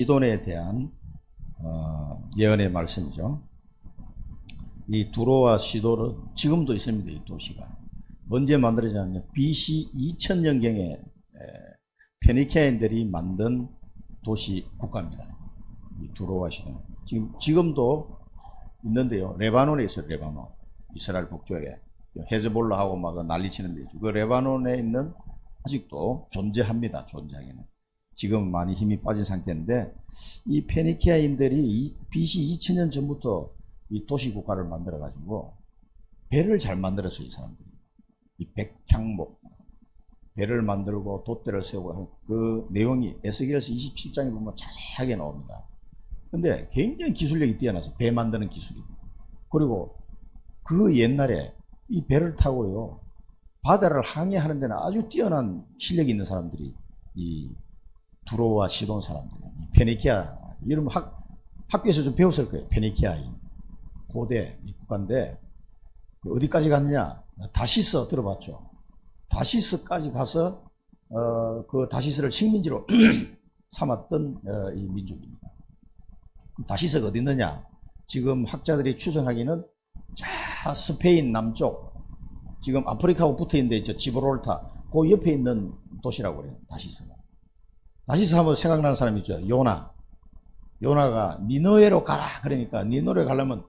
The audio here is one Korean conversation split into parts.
시돈에 대한 예언의 말씀이죠. 이 두로와 시돈은 지금도 있습니다. 이 도시가 언제 만들어졌냐면 BC 2000년경에 페니키아인들이 만든 도시 국가입니다. 이 두로와 시돈 지금도 있는데요. 레바논에 있어요. 레바논 이스라엘 북쪽에 헤즈볼라하고 막 난리치는 데죠. 그 레바논에 있는 아직도 존재합니다. 존재하기는. 지금 많이 힘이 빠진 상태인데 이 페니키아인들이 BC 2000년 전부터 이 도시국가를 만들어 가지고 배를 잘 만들었어요. 이 사람들이 이 백향목 배를 만들고 돛대를 세우고 하는 그 내용이 에스겔서 27장에 보면 자세하게 나옵니다. 근데 굉장히 기술력이 뛰어나서 배 만드는 기술이. 그리고 그 옛날에 이 배를 타고요 바다를 항해하는 데는 아주 뛰어난 실력이 있는 사람들이 이 두로와 시돈 사람들, 페니키아, 이런 학교에서 좀 배웠을 거예요. 페니키아인 고대 국가인데 어디까지 갔느냐? 다시스 들어봤죠? 다시스까지 가서 그 다시스를 식민지로 삼았던 이 민족입니다. 다시스가 어디 있느냐? 지금 학자들이 추정하기는 자 스페인 남쪽, 지금 아프리카하고 붙어 있는데 저 지브롤타 그 옆에 있는 도시라고 그래요. 다시스가. 다시스 하면 생각나는 사람이 있죠. 요나가 니느웨로 가라 그러니까 니느웨로 가려면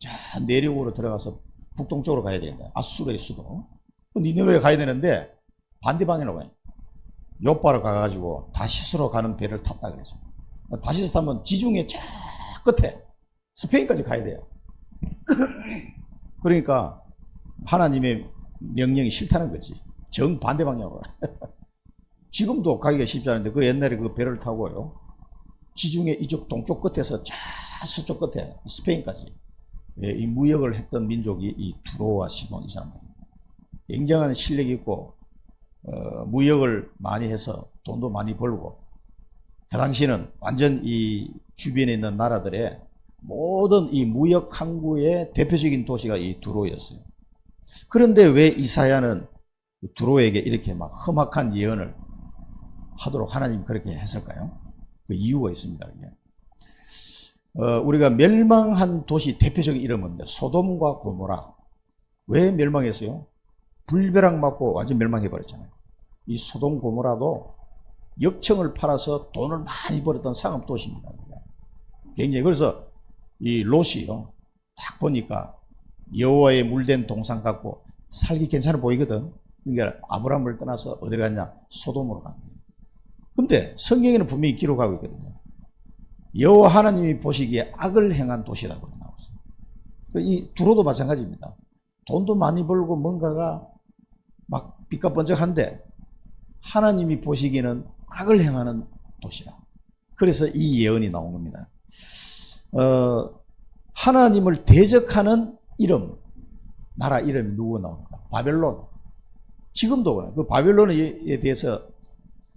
저 내륙으로 들어가서 북동쪽으로 가야 된다. 아수르의 수도. 니느웨로 가야 되는데 반대 방향으로 가요. 요빠로 가가지고 다시스로 가는 배를 탔다 그러죠. 다시스 타면 지중해 저 끝에 스페인까지 가야 돼요. 그러니까 하나님의 명령이 싫다는 거지. 정반대 방향으로. 지금도 가기가 쉽지 않은데 그 옛날에 그 배를 타고요 지중해 이쪽 동쪽 끝에서 저 서쪽 끝에 스페인까지 이 무역을 했던 민족이 이 두로와 시돈 이 사람들. 굉장한 실력이 있고 무역을 많이 해서 돈도 많이 벌고 그 당시에는 완전 이 주변에 있는 나라들의 모든 이 무역 항구의 대표적인 도시가 이 두로였어요. 그런데 왜 이사야는 두로에게 이렇게 막 험악한 예언을 하도록 하나님 그렇게 했을까요? 그 이유가 있습니다. 우리가 멸망한 도시 대표적인 이름은 소돔과 고모라. 왜 멸망했어요? 불벼락 맞고 완전 멸망해버렸잖아요. 이 소돔 고모라도 역청을 팔아서 돈을 많이 벌었던 상업 도시입니다. 굉장히. 그래서 이 롯이요 딱 보니까 여호와의 물된 동산 같고 살기 괜찮아 보이거든. 그러니까 아브라함을 떠나서 어디 갔냐? 소돔으로 갑니다. 근데 성경에는 분명히 기록하고 있거든요. 여호와 하나님이 보시기에 악을 행한 도시라고 나왔어요. 이 두로도 마찬가지입니다. 돈도 많이 벌고 뭔가가 막 빛과 번쩍한데 하나님이 보시기에는 악을 행하는 도시라. 그래서 이 예언이 나온 겁니다. 하나님을 대적하는 이름, 나라 이름이 누구 나옵니까? 바벨론. 지금도 그래요. 그 바벨론에 대해서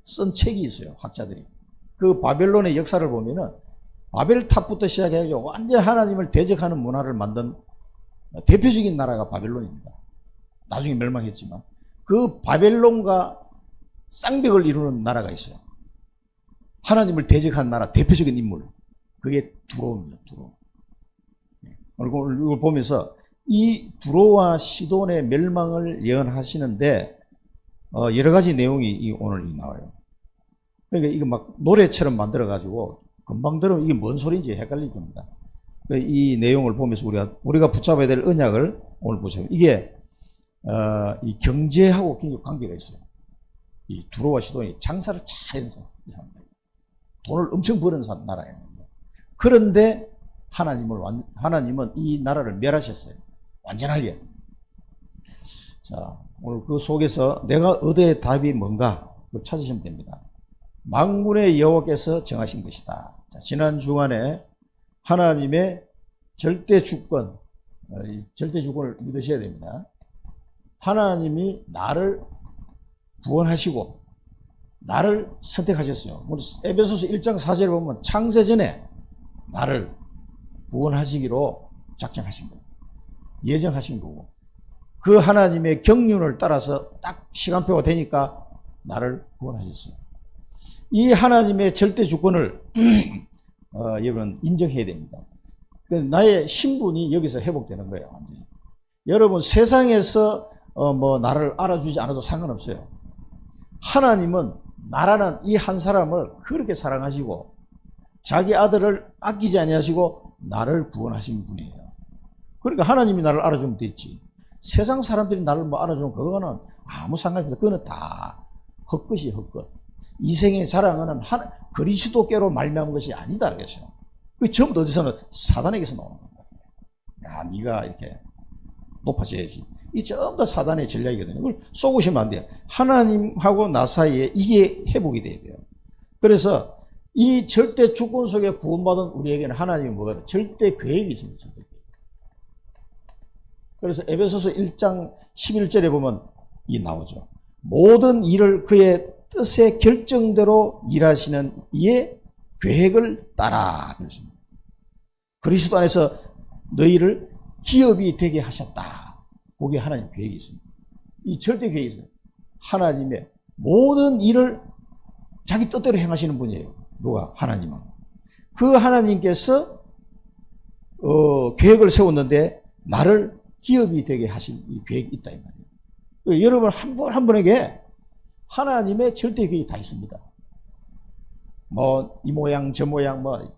쓴 책이 있어요. 학자들이. 그 바벨론의 역사를 보면은 바벨탑부터 시작해가지고 완전 하나님을 대적하는 문화를 만든 대표적인 나라가 바벨론입니다. 나중에 멸망했지만 그 바벨론과 쌍벽을 이루는 나라가 있어요. 하나님을 대적한 나라 대표적인 인물. 그게 두로입니다. 두로. 이걸 보면서 이 두로와 시돈의 멸망을 예언하시는데 여러 가지 내용이 오늘 나와요. 그러니까 이거 막 노래처럼 만들어가지고 금방 들으면 이게 뭔 소리인지 헷갈릴 겁니다. 이 내용을 보면서 우리가 붙잡아야 될 언약을 오늘 보세요. 이게 이 경제하고 굉장히 관계가 있어요. 이 두로와 시돈이 장사를 잘 해서 이 사람들 돈을 엄청 버는 나라예요. 그런데 하나님은 이 나라를 멸하셨어요. 완전하게. 자, 오늘 그 속에서 내가 얻어야 답이 뭔가 그걸 찾으시면 됩니다. 만군의 여호와께서 정하신 것이다. 자, 지난 주간에 하나님의 절대 주권을 믿으셔야 됩니다. 하나님이 나를 구원하시고 나를 선택하셨어요. 에베소서 1장 4절에 보면 창세전에 나를 구원하시기로 작정하신 거예요. 예정하신 거고 그 하나님의 경륜을 따라서 딱 시간표가 되니까 나를 구원하셨어요. 이 하나님의 절대 주권을 여러분 인정해야 됩니다. 나의 신분이 여기서 회복되는 거예요. 완전히. 여러분 세상에서 뭐 나를 알아주지 않아도 상관없어요. 하나님은 나라는 이 한 사람을 그렇게 사랑하시고 자기 아들을 아끼지 아니하시고 나를 구원하신 분이에요. 그러니까 하나님이 나를 알아주면 됐지. 세상 사람들이 나를 뭐 알아주면 그거는 아무 상관이 없다. 그거는 다 헛것이 헛것. 이 생의 자랑은 그리스도께로 말미암은 것이 아니다. 그래서 그 전부 어디서는 사단에게서 나오는 거예요. 야, 네가 이렇게 높아져야지. 이 전부 다 사단의 전략이거든요. 그걸 쏘고시면 안 돼요. 하나님하고 나 사이에 이게 회복이 돼야 돼요. 그래서 이 절대 주권 속에 구원받은 우리에게는 하나님이 뭐가 절대 계획이 있습니다. 절대 계획. 그래서 에베소서 1장 11절에 보면 이 나오죠. 모든 일을 그의 뜻의 결정대로 일하시는 이의 계획을 따라 그랬습니다. 그리스도 안에서 너희를 기업이 되게 하셨다. 거기에 하나님 계획이 있습니다. 이 절대 계획이 있어요. 하나님의 모든 일을 자기 뜻대로 행하시는 분이에요. 누가? 하나님은. 그 하나님께서 계획을 세웠는데 나를 기업이 되게 하신 이 계획이 있다 이 말이에요. 여러분 한 분 한 분에게 하나님의 절대 계획이 다 있습니다. 뭐 이 모양 저 모양 뭐 여러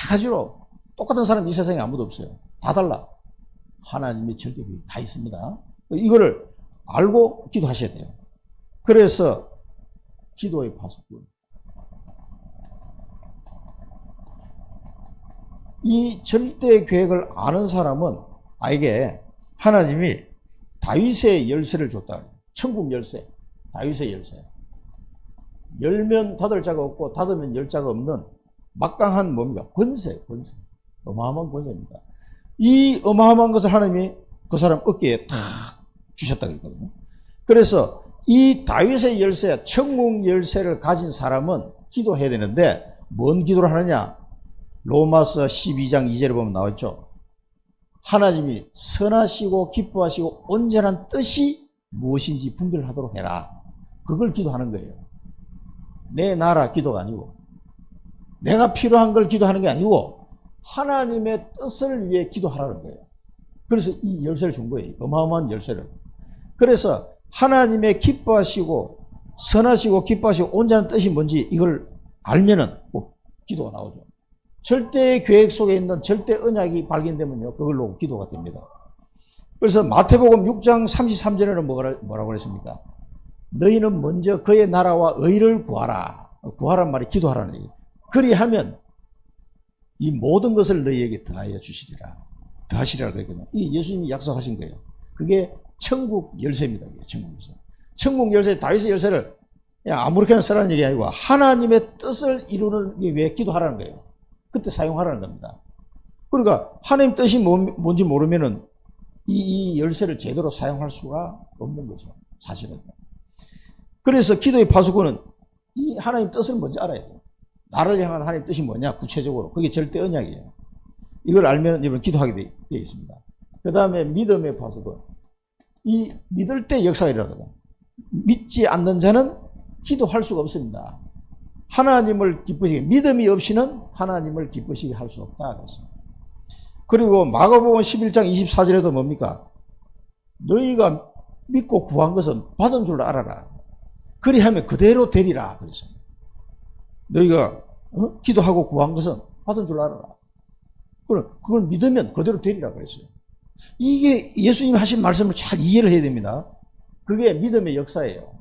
가지로 똑같은 사람 이 세상에 아무도 없어요. 다 달라. 하나님의 절대 계획이 다 있습니다. 이거를 알고 기도하셔야 돼요. 그래서 기도의 파수꾼. 이 절대 계획을 아는 사람은 아에게 하나님이 다윗의 열쇠를 줬다. 천국 열쇠. 다윗의 열쇠. 열면 닫을 자가 없고 닫으면 열 자가 없는 막강한 뭡니까? 권세. 어마어마한 권세입니다. 이 어마어마한 것을 하나님이 그 사람 어깨에 탁 주셨다 그랬거든요. 그래서 이 다윗의 열쇠, 천국 열쇠를 가진 사람은 기도해야 되는데 뭔 기도를 하느냐? 로마서 12장 2절에 보면 나왔죠. 하나님이 선하시고 기뻐하시고 온전한 뜻이 무엇인지 분별하도록 해라. 그걸 기도하는 거예요. 내 나라 기도가 아니고 내가 필요한 걸 기도하는 게 아니고 하나님의 뜻을 위해 기도하라는 거예요. 그래서 이 열쇠를 준 거예요. 어마어마한 열쇠를. 그래서 하나님의 기뻐하시고 선하시고 기뻐하시고 온전한 뜻이 뭔지 이걸 알면은 꼭 기도가 나오죠. 절대 계획 속에 있는 절대 언약이 발견되면요. 그걸로 기도가 됩니다. 그래서 마태복음 6장 33절에는 뭐라고 그랬습니까? 너희는 먼저 그의 나라와 의를 구하라. 구하란 말이 기도하라는 얘기예요. 그리하면 이 모든 것을 너희에게 더하여 주시리라. 더하시리라 그랬거든요. 이 예수님이 약속하신 거예요. 그게 천국 열쇠입니다. 천국 열쇠. 천국 열쇠, 다윗의 열쇠를 그냥 아무렇게나 쓰라는 얘기 아니고 하나님의 뜻을 이루기 위해 기도하라는 거예요. 그때 사용하라는 겁니다. 그러니까 하나님 뜻이 뭔지 모르면은 이 열쇠를 제대로 사용할 수가 없는 거죠. 사실은. 그래서 기도의 파수꾼은 이 하나님 뜻을 먼저 알아야 돼요. 나를 향한 하나님 뜻이 뭐냐? 구체적으로. 그게 절대 언약이에요. 이걸 알면 여러분 기도하게 되어 있습니다. 그 다음에 믿음의 파수꾼. 이 믿을 때 역사가 일어나거든. 믿지 않는 자는 기도할 수가 없습니다. 하나님을 기쁘시게, 믿음이 없이는 하나님을 기쁘시게 할 수 없다. 그래서. 그리고 마가복음 11장 24절에도 뭡니까? 너희가 믿고 구한 것은 받은 줄 알아라. 그리하면 그대로 되리라. 그래서. 너희가 기도하고 구한 것은 받은 줄 알아라. 그걸 믿으면 그대로 되리라. 그랬어요. 이게 예수님이 하신 말씀을 잘 이해를 해야 됩니다. 그게 믿음의 역사예요.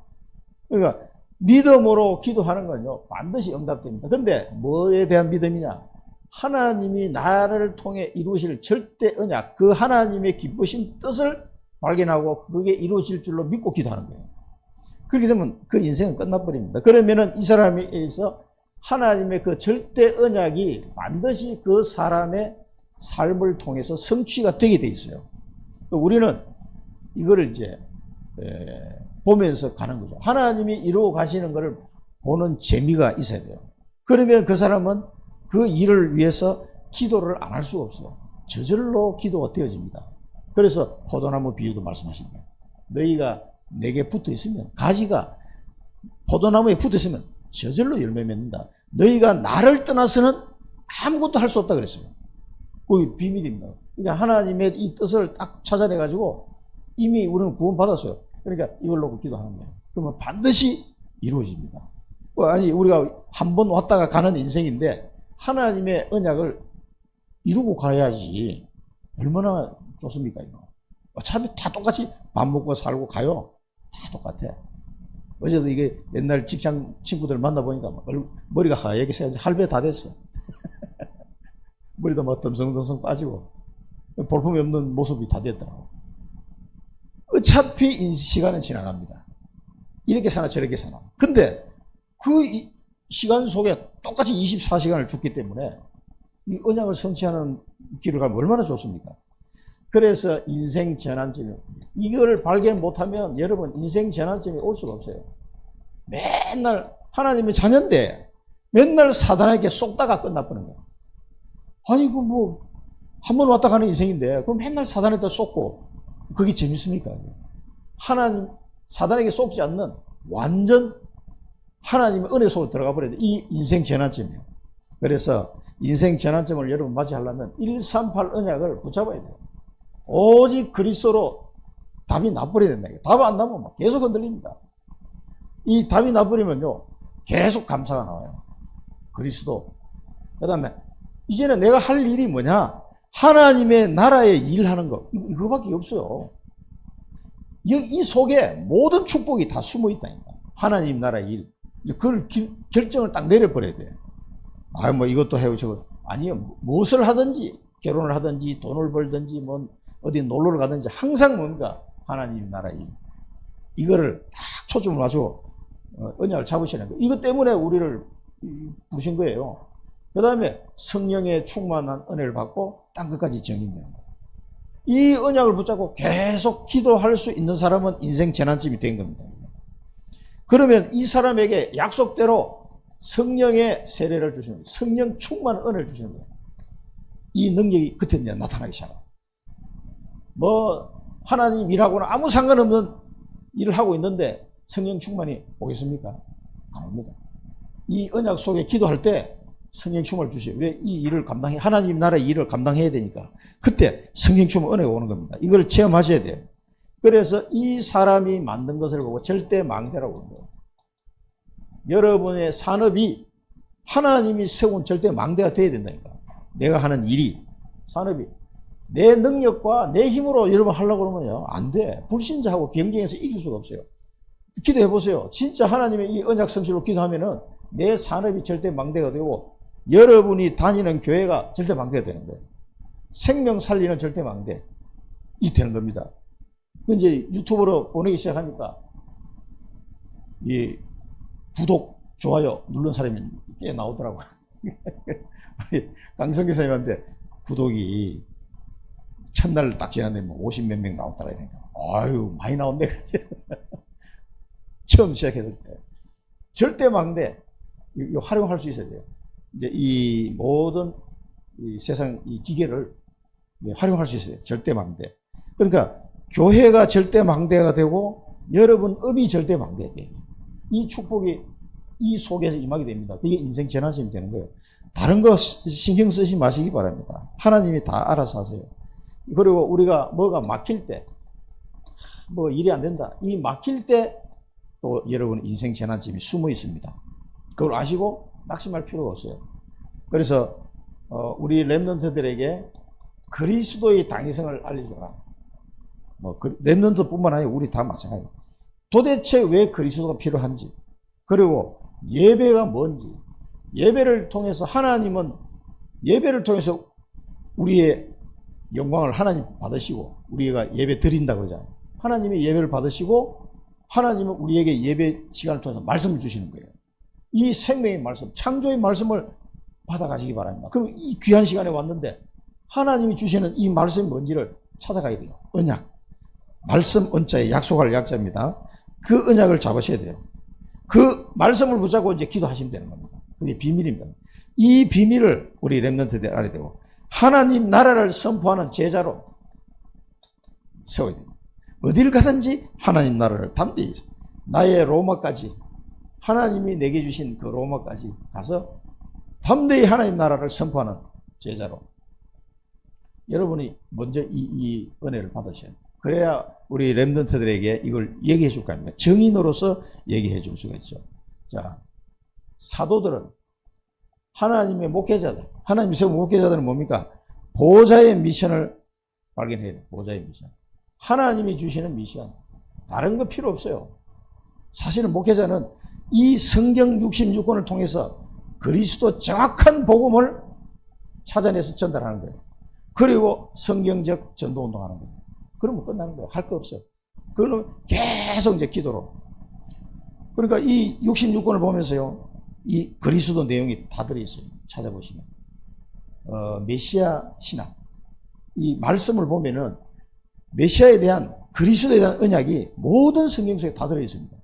그러니까 믿음으로 기도하는 건요 반드시 응답됩니다. 근데 뭐에 대한 믿음이냐? 하나님이 나를 통해 이루실 절대 언약, 그 하나님의 기쁘신 뜻을 발견하고 그게 이루어질 줄로 믿고 기도하는 거예요. 그렇게 되면 그 인생은 끝나버립니다. 그러면은 이 사람에서 하나님의 그 절대 언약이 반드시 그 사람의 삶을 통해서 성취가 되게 돼 있어요. 우리는 이거를 이제 보면서 가는 거죠. 하나님이 이루어 가시는 것을 보는 재미가 있어야 돼요. 그러면 그 사람은 그 일을 위해서 기도를 안 할 수가 없어요. 저절로 기도가 되어집니다. 그래서 포도나무 비유도 말씀하신 거예요. 너희가 내게 붙어 있으면, 가지가 포도나무에 붙어 있으면 저절로 열매 맺는다. 너희가 나를 떠나서는 아무것도 할 수 없다 그랬어요. 그게 비밀입니다. 그러니까 하나님의 이 뜻을 딱 찾아내가지고 이미 우리는 구원받았어요. 그러니까 이걸 놓고 기도하는 거예요. 그러면 반드시 이루어집니다. 아니, 우리가 한 번 왔다가 가는 인생인데 하나님의 언약을 이루고 가야지. 얼마나 좋습니까, 이거? 어차피 다 똑같이 밥 먹고 살고 가요. 다 똑같아. 어제도 이게 옛날 직장 친구들 만나보니까 머리가 하얗게 새가지고 할배 다 됐어. 머리도 막 덤성덤성 빠지고 볼품이 없는 모습이 다 됐더라고. 어차피 시간은 지나갑니다. 이렇게 사나 저렇게 사나. 근데 그 시간 속에 똑같이 24시간을 죽기 때문에 이 언약을 성취하는 길을 가면 얼마나 좋습니까? 그래서 인생 전환점이, 이걸 발견 못하면 여러분 인생 전환점이 올 수가 없어요. 맨날 하나님의 자녀인데 맨날 사단에게 속다가 끝나버리는 거야. 아니 그 뭐 한 번 왔다 가는 인생인데 그럼 맨날 사단에다 속고 그게 재밌습니까? 하나님 사단에게 속지 않는 완전 하나님의 은혜 속으로 들어가 버려야 돼. 이 인생 전환점이에요. 그래서 인생 전환점을 여러분 맞이하려면 138 언약을 붙잡아야 돼요. 오직 그리스도로 답이 나버려야 된다. 답 안 나면 막 계속 흔들립니다. 이 답이 나버리면요 계속 감사가 나와요. 그리스도. 그 다음에 이제는 내가 할 일이 뭐냐? 하나님의 나라에 일하는 거. 이거밖에 없어요. 이 속에 모든 축복이 다 숨어 있다니까. 하나님 나라의 일. 그걸 결정을 딱 내려버려야 돼. 아, 뭐 이것도 해요, 저거. 아니요. 무엇을 하든지, 결혼을 하든지, 돈을 벌든지, 뭐 어디 놀러를 가든지 항상 뭔가 하나님 나라의 일. 이거를 딱 초점을 맞추고 언약을 잡으시는 거예요. 이것 때문에 우리를 부르신 거예요. 그 다음에 성령의 충만한 은혜를 받고 땅 끝까지 정인되는 거예요. 이 언약을 붙잡고 계속 기도할 수 있는 사람은 인생 전환점이 된 겁니다. 그러면 이 사람에게 약속대로 성령의 세례를 주시는 거예요. 성령 충만한 은혜를 주시는 거예요. 이 능력이 그때 나타나기 시작합니다. 뭐 하나님 일하고는 아무 상관없는 일을 하고 있는데 성령 충만이 오겠습니까? 안 옵니다. 이 언약 속에 기도할 때 성령 충만을 주세요. 왜? 이 일을 감당해, 하나님 나라의 일을 감당해야 되니까. 그때 성령 충만 은혜가 오는 겁니다. 이걸 체험하셔야 돼요. 그래서 이 사람이 만든 것을 보고 절대 망대라고 하는 거예요. 여러분의 산업이 하나님이 세운 절대 망대가 돼야 된다니까. 내가 하는 일이, 산업이 내 능력과 내 힘으로 여러분 하려고 그러면요 안 돼. 불신자하고 경쟁해서 이길 수가 없어요. 기도해 보세요. 진짜 하나님의 이 언약 성실로 기도하면은 내 산업이 절대 망대가 되고 여러분이 다니는 교회가 절대 망대가 되는 거예요. 생명 살리는 절대 망대 이 되는 겁니다. 이제 유튜브로 보내기 시작하니까 이 구독, 좋아요 누른 사람이 꽤 나오더라고요. 강성 교사님한테 구독이 첫날 딱 지났는데 뭐 50몇 명 나왔더라 그러니까 아유 많이 나온대 그러지. 처음 시작했을 때 절대 망대 이거 활용할 수 있어야 돼요. 이제 이 모든 이 세상 이 기계를 활용할 수 있어요. 절대 망대. 그러니까 교회가 절대 망대가 되고 여러분 업이 절대 망대가 돼요. 이 축복이 이 속에서 임하게 됩니다. 그게 인생 전환점이 되는 거예요. 다른 거 신경 쓰지 마시기 바랍니다. 하나님이 다 알아서 하세요. 그리고 우리가 뭐가 막힐 때, 뭐 일이 안 된다. 이 막힐 때 또 여러분 인생 전환점이 숨어 있습니다. 그걸 아시고 낙심할 필요가 없어요. 그래서 우리 렘넌트들에게 그리스도의 당위성을 알려줘라. 뭐 렘넌트뿐만 아니라 우리 다 마찬가지예요. 도대체 왜 그리스도가 필요한지, 그리고 예배가 뭔지, 예배를 통해서 하나님은 예배를 통해서 우리의 영광을 하나님 받으시고 우리가 예배 드린다고 그러잖아요. 하나님이 예배를 받으시고 하나님은 우리에게 예배 시간을 통해서 말씀을 주시는 거예요. 이 생명의 말씀, 창조의 말씀을 받아가시기 바랍니다. 그럼 이 귀한 시간에 왔는데 하나님이 주시는 이 말씀이 뭔지를 찾아가야 돼요. 언약. 말씀 언자에 약속할 약자입니다. 그 언약을 잡으셔야 돼요. 그 말씀을 붙잡고 이제 기도하시면 되는 겁니다. 그게 비밀입니다. 이 비밀을 우리 렘넌트들 알아야 되고 하나님 나라를 선포하는 제자로 세워야 됩니다. 어딜 가든지 하나님 나라를 담대히 나의 로마까지 하나님이 내게 주신 그 로마까지 가서 담대히 하나님 나라를 선포하는 제자로 여러분이 먼저 이 은혜를 받으셔야 돼요. 그래야 우리 렘넌트들에게 이걸 얘기해 줄 거 아닙니까? 증인으로서 얘기해 줄 수가 있죠. 자, 사도들은 하나님의 목회자들, 하나님 세운 목회자들은 뭡니까? 보호자의 미션을 발견해야 돼요. 보호자의 미션. 하나님이 주시는 미션. 다른 거 필요 없어요. 사실은 목회자는 이 성경 66권을 통해서 그리스도 정확한 복음을 찾아내서 전달하는 거예요. 그리고 성경적 전도운동하는 거예요. 그러면 끝나는 거예요. 할 거 없어요. 그거는 계속 이제 기도로. 그러니까 이 66권을 보면서요, 이 그리스도 내용이 다 들어있어요. 찾아보시면. 메시아 신학. 이 말씀을 보면은 메시아에 대한 그리스도에 대한 언약이 모든 성경 속에 다 들어있습니다.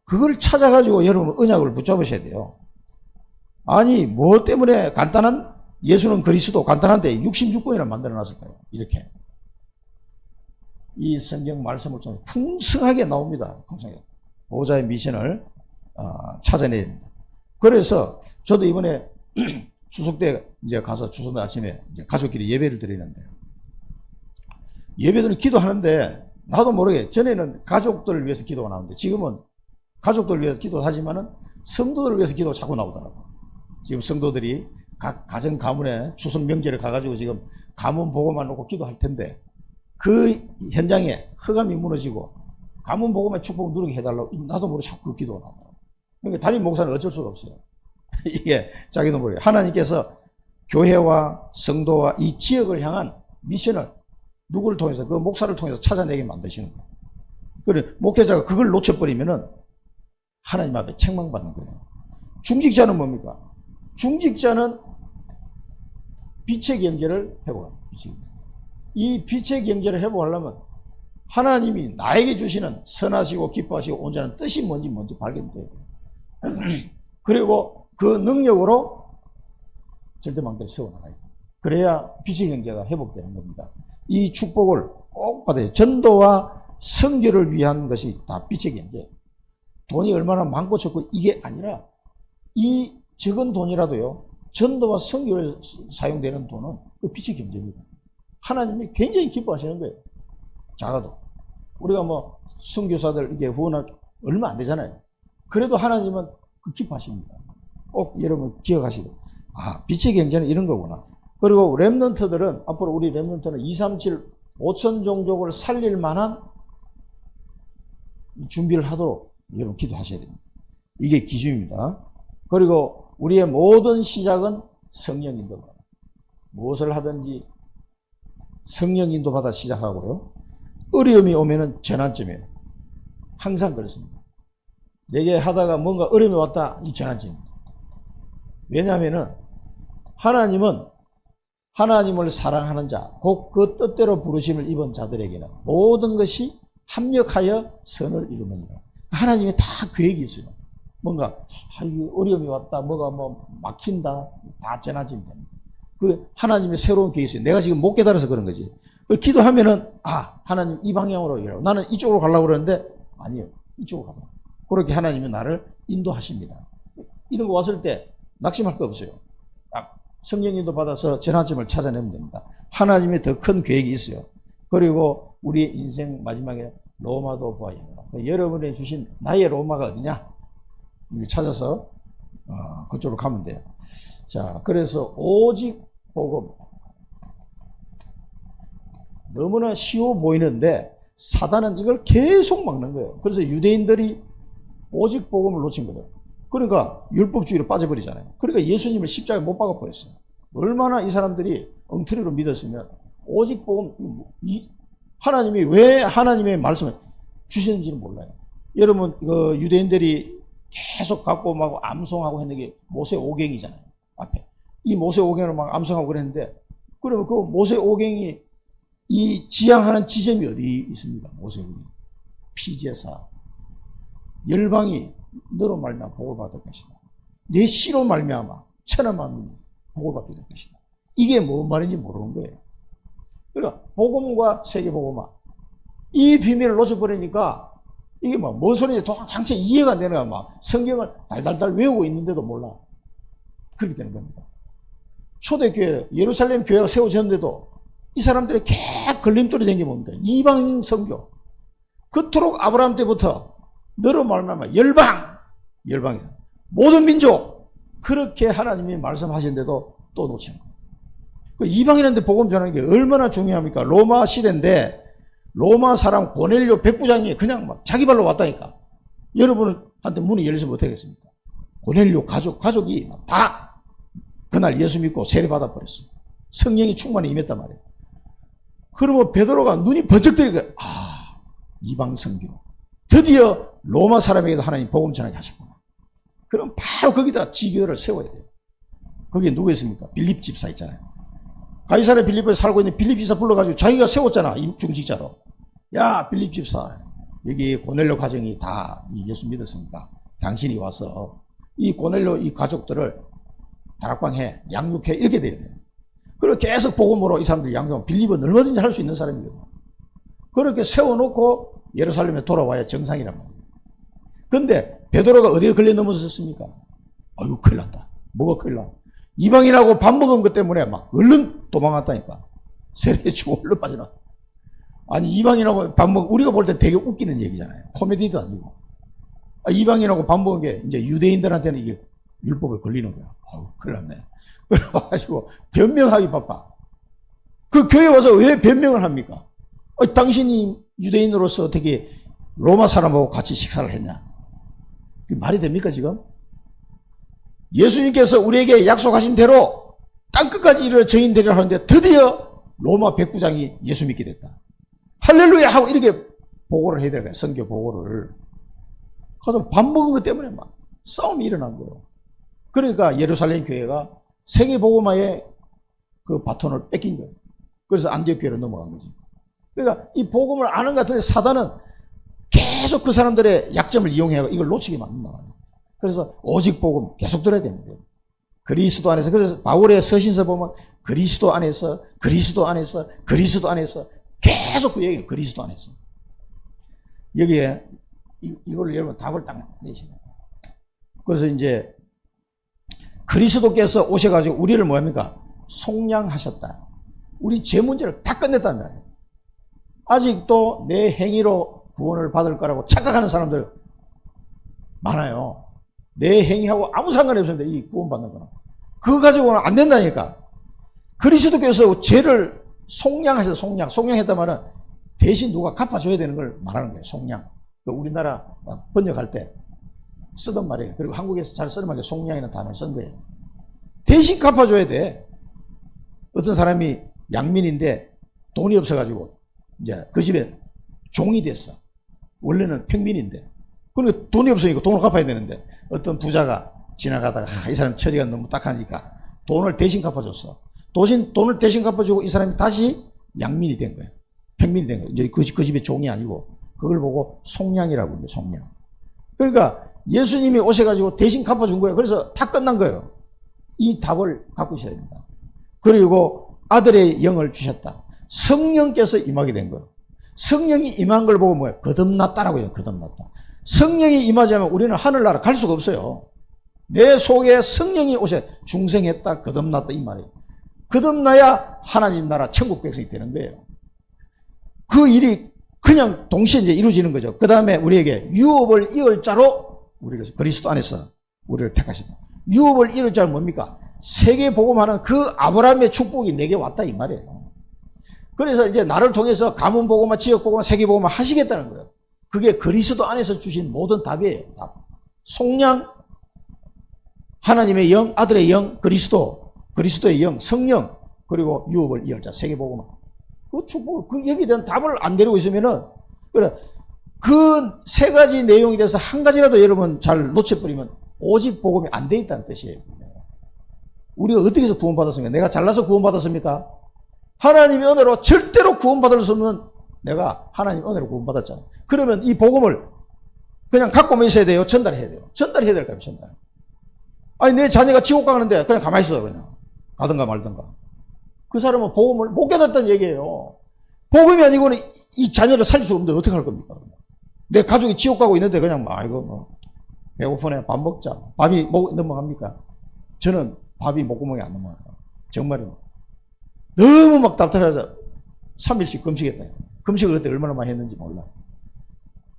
그걸 찾아가지고 여러분 언약을 붙잡으셔야 돼요. 아니, 뭐 때문에 간단한 예수는 그리스도 간단한데 66권이나 만들어 놨을까요? 이렇게. 이 성경 말씀을 통해 풍성하게 나옵니다. 풍성하게. 보호자의 미션을 찾아내야 됩니다. 그래서 저도 이번에 추석 때 이제 가서 추석 아침에 이제 가족끼리 예배를 드리는데요. 예배들은 기도하는데 나도 모르게 전에는 가족들을 위해서 기도가 나오는데 지금은 가족들을 위해서 기도하지만은 성도들을 위해서 기도가 자꾸 나오더라고요. 지금 성도들이 각 가정 가문에 추석 명절에 가가지고 지금 가문 보고만 놓고 기도할 텐데 그 현장에 흑암이 무너지고 가문 보고만 축복 누르게 해달라고 나도 모르게 자꾸 그 기도가 나오더라고요. 그러니까 담임 목사는 어쩔 수가 없어요. 이게 자기도 모르게 하나님께서 교회와 성도와 이 지역을 향한 미션을 누구를 통해서 그 목사를 통해서 찾아내게 만드시는 거예요. 그래 목회자가 그걸 놓쳐버리면은 하나님 앞에 책망받는 거예요. 중직자는 뭡니까? 중직자는 빛의 경제를 회복합니다. 이 빛의 경제를 회복하려면 하나님이 나에게 주시는 선하시고 기뻐하시고 온전한 뜻이 뭔지 먼저 발견돼야 돼요. 그리고 그 능력으로 절대망대를 세워나가야 돼요. 그래야 빛의 경제가 회복되는 겁니다. 이 축복을 꼭 받아야 돼요. 전도와 선교를 위한 것이 다 빛의 경제예요. 돈이 얼마나 많고 적고 이게 아니라 이 적은 돈이라도요, 전도와 선교에 사용되는 돈은 그 빛의 경제입니다. 하나님이 굉장히 기뻐하시는 거예요. 작아도. 우리가 뭐 선교사들 이렇게 후원할 얼마 안 되잖아요. 그래도 하나님은 그 기뻐하십니다. 꼭 여러분 기억하시고, 아, 빛의 경제는 이런 거구나. 그리고 렘넌트들은 앞으로 우리 렘넌트는 237 5천 종족을 살릴 만한 준비를 하도록 여러분 기도하셔야 됩니다. 이게 기준입니다. 그리고 우리의 모든 시작은 성령 인도받아. 무엇을 하든지 성령 인도받아 시작하고요. 어려움이 오면은 전환점이에요. 항상 그렇습니다. 내게 하다가 뭔가 어려움이 왔다, 이 전환점입니다. 왜냐하면은 하나님은 하나님을 사랑하는 자, 곧 그 뜻대로 부르심을 입은 자들에게는 모든 것이 합력하여 선을 이루느니라. 하나님의 다 계획이 있어요. 뭔가 어려움이 왔다, 뭐가 뭐 막힌다, 다 전환점이 됩니다. 그 하나님의 새로운 계획이 있어요. 내가 지금 못 깨달아서 그런 거지. 기도하면은 하나님 이 방향으로 이러고 나는 이쪽으로 가려고 그러는데 아니요, 이쪽으로 가라. 그렇게 하나님이 나를 인도하십니다. 이런 거 왔을 때 낙심할 거 없어요. 성령 인도 받아서 전환점을 찾아내면 됩니다. 하나님의 더 큰 계획이 있어요. 그리고 우리의 인생 마지막에 로마도 보아야 합니다. 여러분이 주신 나의 로마가 어디냐? 찾아서 그쪽으로 가면 돼요. 자, 그래서 오직 복음. 너무나 쉬워 보이는데 사단은 이걸 계속 막는 거예요. 그래서 유대인들이 오직 복음을 놓친 거예요. 그러니까 율법주의로 빠져버리잖아요. 그러니까 예수님을 십자가에 못 박아버렸어요. 얼마나 이 사람들이 엉터리로 믿었으면 오직 복음, 하나님이 왜 하나님의 말씀을 주시는지는 몰라요. 여러분 그 유대인들이 계속 갖고 막 암송하고 했는 게 모세오경이잖아요. 앞에 이 모세오경을 막 암송하고 그랬는데 그러면 그 모세오경이 이 지향하는 지점이 어디 있습니까? 모세오경이 피제사 열방이 너로 말미암아 복을 받을 것이다. 내 씨로 말미암아 천하만민이 복을 받게 될 것이다. 이게 뭔 말인지 모르는 거예요. 그러니까 복음과 세계복음화 이 비밀을 놓쳐버리니까 이게 뭐, 뭔 소리인지 도대체 이해가 안 되는 거야. 막 성경을 달달달 외우고 있는데도 몰라. 그렇게 되는 겁니다. 초대교회, 예루살렘 교회가 세워졌는데도 이 사람들의 계속 걸림돌이 된 게 뭡니까? 이방인 선교. 그토록 아브라함 때부터 너로 말하면 열방이다. 모든 민족. 그렇게 하나님이 말씀하신데도 또 놓치는 거예요. 그 이방인한테 복음 전하는 게 얼마나 중요합니까? 로마 시대인데 로마 사람 고넬료 백부장이 그냥 막 자기 발로 왔다니까. 여러분한테 문이 열리지 못하겠습니까? 고넬료 가족이 다 그날 예수 믿고 세례받아 버렸어. 성령이 충만히 임했단 말이에요. 그러면 베드로가 눈이 번쩍 뜨니까 이방 선교. 드디어 로마 사람에게도 하나님 복음 전하게 하셨구나. 그럼 바로 거기다 지교회를 세워야 돼요. 거기에 누구 있습니까? 빌립 집사 있잖아요. 가이사랴 빌립보에 살고 있는 빌립 집사 불러가지고 자기가 세웠잖아. 중직자로. 야, 빌립 집사. 여기 고넬료 가정이 다 예수 믿었으니까 당신이 와서 이 고넬료 이 가족들을 다락방해, 양육해 이렇게 돼야 돼요. 그리고 계속 복음으로 이 사람들이 양육하면 빌립은 얼마든지 할 수 있는 사람이거든요. 그렇게 세워놓고 예루살렘에 돌아와야 정상이란 말이에요. 근데 베드로가 어디에 걸려 넘어졌습니까? 아유, 큰일 났다. 뭐가 큰일 나? 이방인하고 밥 먹은 것 때문에 막 얼른 도망갔다니까. 세례주고 얼른 빠져나. 아니, 이방인하고 밥 먹, 우리가 볼 때 되게 웃기는 얘기잖아요. 코미디도 아니고. 이방인하고 밥 먹은 게 이제 유대인들한테는 이게 율법에 걸리는 거야. 아유, 큰일 났네. 그래가지고 변명하기 바빠. 그 교회 와서 왜 변명을 합니까? 당신이 유대인으로서 어떻게 로마 사람하고 같이 식사를 했냐? 그게 말이 됩니까, 지금? 예수님께서 우리에게 약속하신 대로 땅끝까지 이르러 증인 되리라 하는데 드디어 로마 백부장이 예수 믿게 됐다. 할렐루야! 하고 이렇게 보고를 해야 되는 거야, 선교 보고를. 그래서 밥 먹은 것 때문에 막 싸움이 일어난 거예요. 그러니까 예루살렘 교회가 세계복음화의 그 바톤을 뺏긴 거예요. 그래서 안디옥 교회로 넘어간 거지. 그러니까 이 복음을 아는 것 같은데 사단은 계속 그 사람들의 약점을 이용해서 이걸 놓치게 만든다 말이에요. 그래서 오직 복음 계속 들어야 됩니다. 그리스도 안에서. 그래서 바울의 서신서 보면 그리스도 안에서 계속 그 얘기예요. 그리스도 안에서. 여기에 이걸 여러분 답을 딱 내시면. 그래서 이제 그리스도께서 오셔가지고 우리를 뭐합니까? 속량하셨다. 우리 죄 문제를 다 끝냈단 말이에요. 아직도 내 행위로 구원을 받을 거라고 착각하는 사람들 많아요. 내 행위하고 아무 상관이 없는데 이 구원받는 거는. 그거 가지고는 안 된다니까. 그리스도께서 죄를 속량하셔서 속량했단 말은 대신 누가 갚아줘야 되는 걸 말하는 거예요. 속량. 우리나라 번역할 때 쓰던 말이에요. 그리고 한국에서 잘 쓰는 말이 속량이라는 단어를 쓴 거예요. 대신 갚아줘야 돼. 어떤 사람이 양민인데 돈이 없어가지고 이제 그 집에 종이 됐어. 원래는 평민인데. 그러니까 돈이 없으니까 돈을 갚아야 되는데 어떤 부자가 지나가다가 이 사람 처지가 너무 딱하니까 돈을 대신 갚아줬어. 돈을 대신 갚아주고 이 사람이 다시 양민이 된 거예요. 평민이 된 거예요. 이제 그 집의 종이 아니고 그걸 보고 속량이라고 해요. 속량. 그러니까 예수님이 오셔가지고 대신 갚아준 거예요. 그래서 다 끝난 거예요. 이 답을 갖고 있어야 됩니다. 그리고 아들의 영을 주셨다. 성령께서 임하게 된 거예요. 성령이 임한 걸 보고 뭐예요? 거듭났다라고 해요. 거듭났다. 성령이 임하지 않으면 우리는 하늘나라 갈 수가 없어요. 내 속에 성령이 오셔 중생했다, 거듭났다 이 말이에요. 거듭나야 하나님 나라 천국 백성이 되는 거예요. 그 일이 그냥 동시에 이제 이루어지는 거죠. 그 다음에 우리에게 유업을 이을 자로 우리를 그리스도 안에서 우리를 택하신다. 유업을 이을 자는 뭡니까? 세계 복음하는 그 아브라함의 축복이 내게 왔다 이 말이에요. 그래서 이제 나를 통해서 가문 복음화, 지역 복음화, 세계 복음화 하시겠다는 거예요. 그게 그리스도 안에서 주신 모든 답이에요. 답. 속량, 하나님의 영, 아들의 영, 그리스도의 영, 성령, 그리고 유업을 이을 자, 세계 복음화. 그 축복을, 그 여기에 대한 답을 안 데리고 있으면은, 그래, 그 세 가지 내용에 대해서 한 가지라도 여러분 잘 놓쳐버리면 오직 복음이 안 돼 있다는 뜻이에요. 우리가 어떻게 해서 구원받았습니까? 내가 잘나서 구원받았습니까? 하나님의 은혜로 절대로 구원받을 수 없는 내가 하나님 은혜로 구원받았잖아. 그러면 이 복음을 그냥 갖고만 있어야 돼요? 전달해야 돼요? 전달해야 될까요? 전달. 아니, 내 자녀가 지옥 가는데 그냥 가만히 있어, 그냥. 가든가 말든가. 그 사람은 복음을 못 깨닫다는 얘기예요. 복음이 아니고는 이 자녀를 살릴 수 없는데 어떻게 할 겁니까? 내 가족이 지옥 가고 있는데 그냥 막 이거 뭐 배고프네 밥 먹자. 밥이 목 넘어갑니까? 저는 밥이 목구멍에 안 넘어가요. 정말로 너무 막 답답해서 3일씩 금식했다. 금식을 그때 얼마나 많이 했는지 몰라.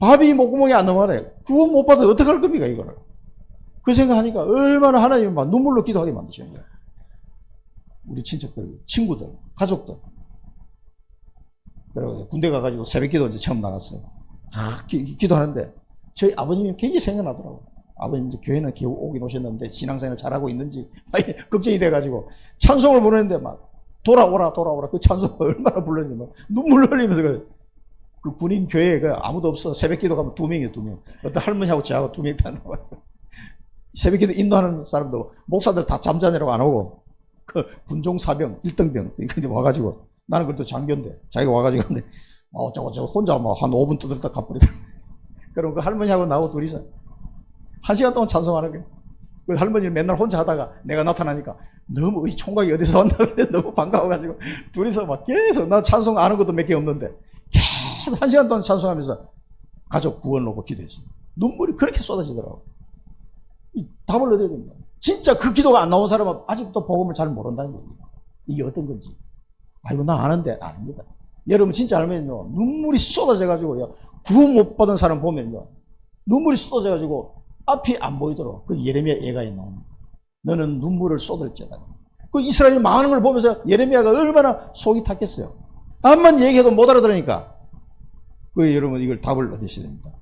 밥이 목구멍에 안 넘어가네. 구원 못 받아 어떡할 겁니까 이거를. 그 생각하니까 얼마나 하나님이 막 눈물로 기도하게 만드시는 거예요. 우리 친척들, 친구들, 가족들. 그리고 군대 가가지고 새벽 기도 이제 처음 나갔어요. 기도하는데 저희 아버님이 굉장히 생각나더라고요. 아버님 이제 교회는 오긴 오셨는데 신앙생활 잘하고 있는지 걱정이 돼가지고 찬송을 부르는데 막 돌아오라 그 찬송을 얼마나 불렀는지 막 눈물 흘리면서 그래. 그 군인 교회에 아무도 없어. 새벽 기도 가면 2명이에요, 2명. 어떤 할머니하고 저하고 2명이 다 나와요. 새벽 기도 인도하는 사람도 목사들 다 잠자느라고 안 오고 그 군종 사병 1등병 이렇게 와가지고 나는 그래도 장교인데 자기가 와가지고 근데 어쩌고 혼자 막 한 5분 떠들다 가버리더라고. 그럼 그 할머니하고 나하고 둘이서 1시간 동안 찬송하는 거예요. 그 할머니는 맨날 혼자 하다가 내가 나타나니까 너무 이 총각이 어디서 왔나 너무 반가워가지고 둘이서 막 계속 나 찬송 아는 것도 몇 개 없는데 계속 1시간 동안 찬송하면서 가족 구원 놓고 기도했어요. 눈물이 그렇게 쏟아지더라고. 이 답을 얻어야 됩니다. 진짜 그 기도가 안 나온 사람은 아직도 복음을 잘 모른다는 얘기예요. 이게 어떤 건지. 아이고 나 아는데 아닙니다. 여러분 진짜 알면요 눈물이 쏟아져가지고요 구원 못 받은 사람 보면요 눈물이 쏟아져가지고 앞이 안 보이도록 그 예레미야 예가에 나옵니다. 너는 눈물을 쏟을지어다. 그 이스라엘이 망하는 걸 보면서 예레미야가 얼마나 속이 탔겠어요. 암만 얘기해도 못 알아들으니까 그 여러분 이걸 답을 얻으셔야 됩니다.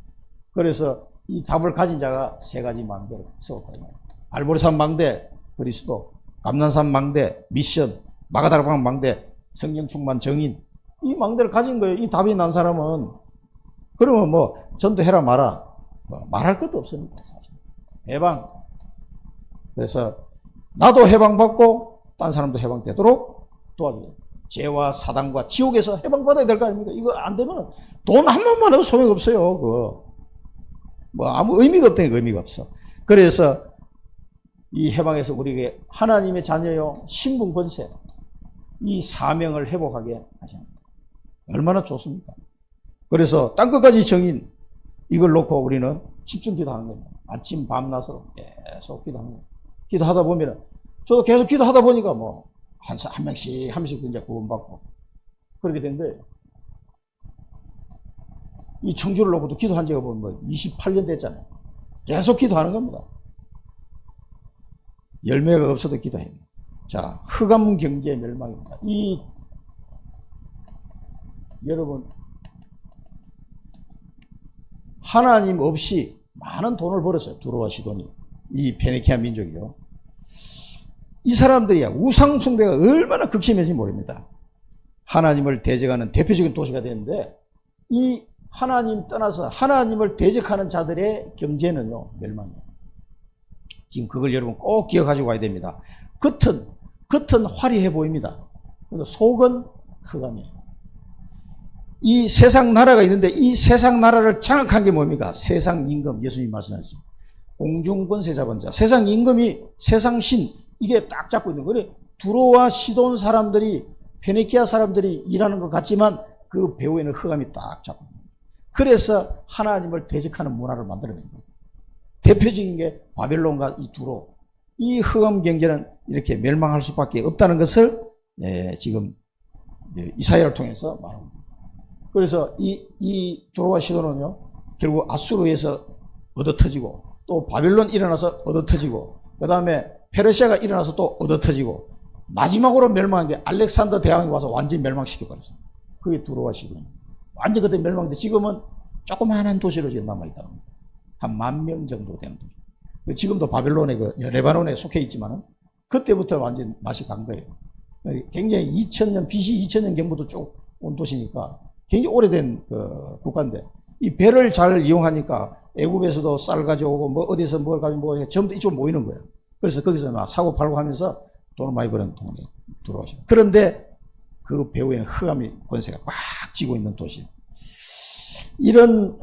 그래서 이 답을 가진 자가 3가지 망대를 세웠다. 알보리산 망대 그리스도, 감난산 망대 미션, 마가다락방 망대 성령 충만 정인 이 망대를 가진 거예요. 이 답이 난 사람은 그러면 뭐 전도해라 마라 뭐 말할 것도 없습니다. 사실. 해방. 그래서 나도 해방받고 딴 사람도 해방되도록 도와줘요. 죄와 사단과 지옥에서 해방받아야 될 거 아닙니까? 이거 안 되면 돈 한 번만 해도 소용 없어요. 그거. 뭐 아무 의미가 없다니까 의미가 없어. 그래서 이 해방에서 우리에게 하나님의 자녀요 신분 권세 이 사명을 회복하게 하십니다. 얼마나 좋습니까? 그래서 땅끝까지 정인 이걸 놓고 우리는 집중 기도하는 겁니다. 아침 밤낮으로 계속 기도하는 거예요. 기도하다 보면 저도 계속 기도하다 보니까 뭐 한 명씩 이제 구원받고 그렇게 된 거예요. 이 청주를 놓고도 기도한 지가 보면 뭐 28년 됐잖아요. 계속 기도하는 겁니다. 열매가 없어도 기도해야 돼요. 자, 흑암 경제의 멸망입니다. 여러분, 하나님 없이 많은 돈을 벌었어요. 두로와 시돈이. 이 페니키아 민족이요. 이 사람들이야, 우상숭배가 얼마나 극심해진지 모릅니다. 하나님을 대적하는 대표적인 도시가 되는데, 이 하나님 떠나서 하나님을 대적하는 자들의 경제는요, 멸망이에요. 지금 그걸 여러분 꼭 기억하시고 가야 됩니다. 겉은 화려해 보입니다. 그런데 속은 흑암이에요. 이 세상 나라가 있는데 이 세상 나라를 장악한 게 뭡니까? 세상 임금, 예수님 말씀하시죠. 공중권세 잡은 자, 세상 임금이 세상 신, 이게 딱 잡고 있는 거예요. 두로와 시돈 사람들이, 페니키아 사람들이 일하는 것 같지만 그 배후에는 흑암이 딱 잡고 있는 거예요. 그래서 하나님을 대적하는 문화를 만들어낸 거예요. 대표적인 게 바벨론과 이 두로, 이 흑암 경제는 이렇게 멸망할 수밖에 없다는 것을 지금 이사야를 통해서 말합니다. 그래서 이 두로와 시돈은요 결국 아수르에서 얻어터지고 또 바벨론 일어나서 얻어터지고 그 다음에 페르시아가 일어나서 또 얻어터지고 마지막으로 멸망한 게 알렉산더 대왕이 와서 완전히 멸망시켜버렸어요. 그게 두로와 시돈. 완전 그때 멸망인데 지금은 조그마한 도시로 지금 남아있다고 합니다. 한 10,000명 정도 되는 도시. 지금도 바벨론에 레바논에 속해 있지만은 그때부터 완전 맛이 간 거예요. 굉장히 BC 2000년 경부터 쭉 온 도시니까 굉장히 오래된 국가인데 이 배를 잘 이용하니까 애굽에서도 쌀 가져오고 뭐 어디서 뭘 가지고 전부 다 이쪽으로 모이는 거예요. 그래서 거기서 막 사고 팔고 하면서 돈을 많이 버는 동네 들어오죠. 그런데 그 배후에는 흑암이 권세가 꽉 쥐고 있는 도시. 이런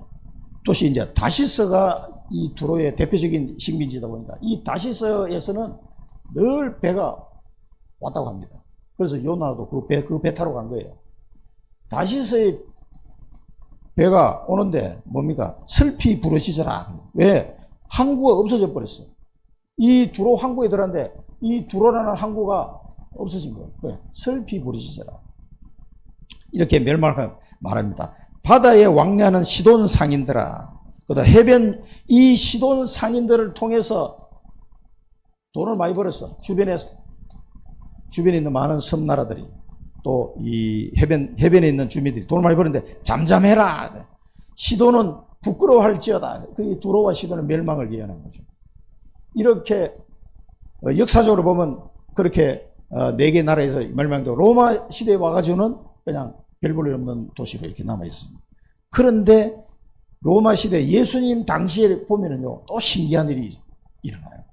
도시 이제 다시스가 이 두로의 대표적인 식민지다 보니까 이 다시스에서는 늘 배가 왔다고 합니다. 그래서 요나도 그 배 타러 간 거예요. 다시스의 배가 오는데 뭡니까? 슬피 부르짖어라. 왜? 항구가 없어져 버렸어. 이 두로 항구에 들어갔는데 이 두로라는 항구가 없어진 거예요. 왜? 슬피 부르짖어라. 이렇게 멸망을 말합니다. 바다에 왕래하는 시돈 상인들아. 그다음 해변 이 시돈 상인들을 통해서 돈을 많이 벌었어. 주변에 있는 많은 섬나라들이 또 이 해변에 있는 주민들이 돈을 많이 버는데 잠잠해라. 시돈은 부끄러워할지어다. 그 두로와 시돈은 멸망을 예언한 거죠. 이렇게 역사적으로 보면 그렇게 네 개 나라에서 멸망되고 로마 시대에 와가지고는 그냥 별 볼일 없는 도시로 이렇게 남아 있습니다. 그런데 로마 시대 예수님 당시에 보면은요 또 신기한 일이 일어나요.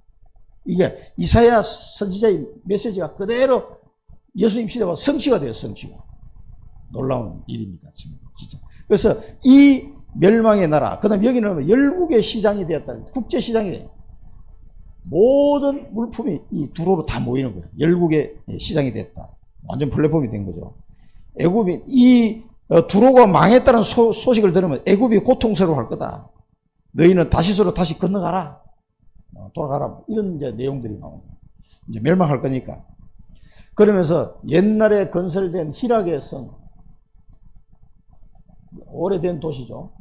이게 이사야 선지자의 메시지가 그대로 예수님 시대와 성취가 돼요. 성취가. 놀라운 일입니다. 진짜. 그래서 이 멸망의 나라, 그 다음 여기는 열국의 시장이 되었다. 국제시장이 돼요. 모든 물품이 이 두로로 다 모이는 거예요. 열국의 시장이 됐다. 완전 플랫폼이 된 거죠. 애굽이 이 두로가 망했다는 소식을 들으면 애굽이 고통스러워할 거다. 너희는 다시스로 다시 건너가라. 돌아가라. 이런 이제 내용들이 나옵니다. 이제 멸망할 거니까. 그러면서 옛날에 건설된 히락의 성, 오래된 도시죠.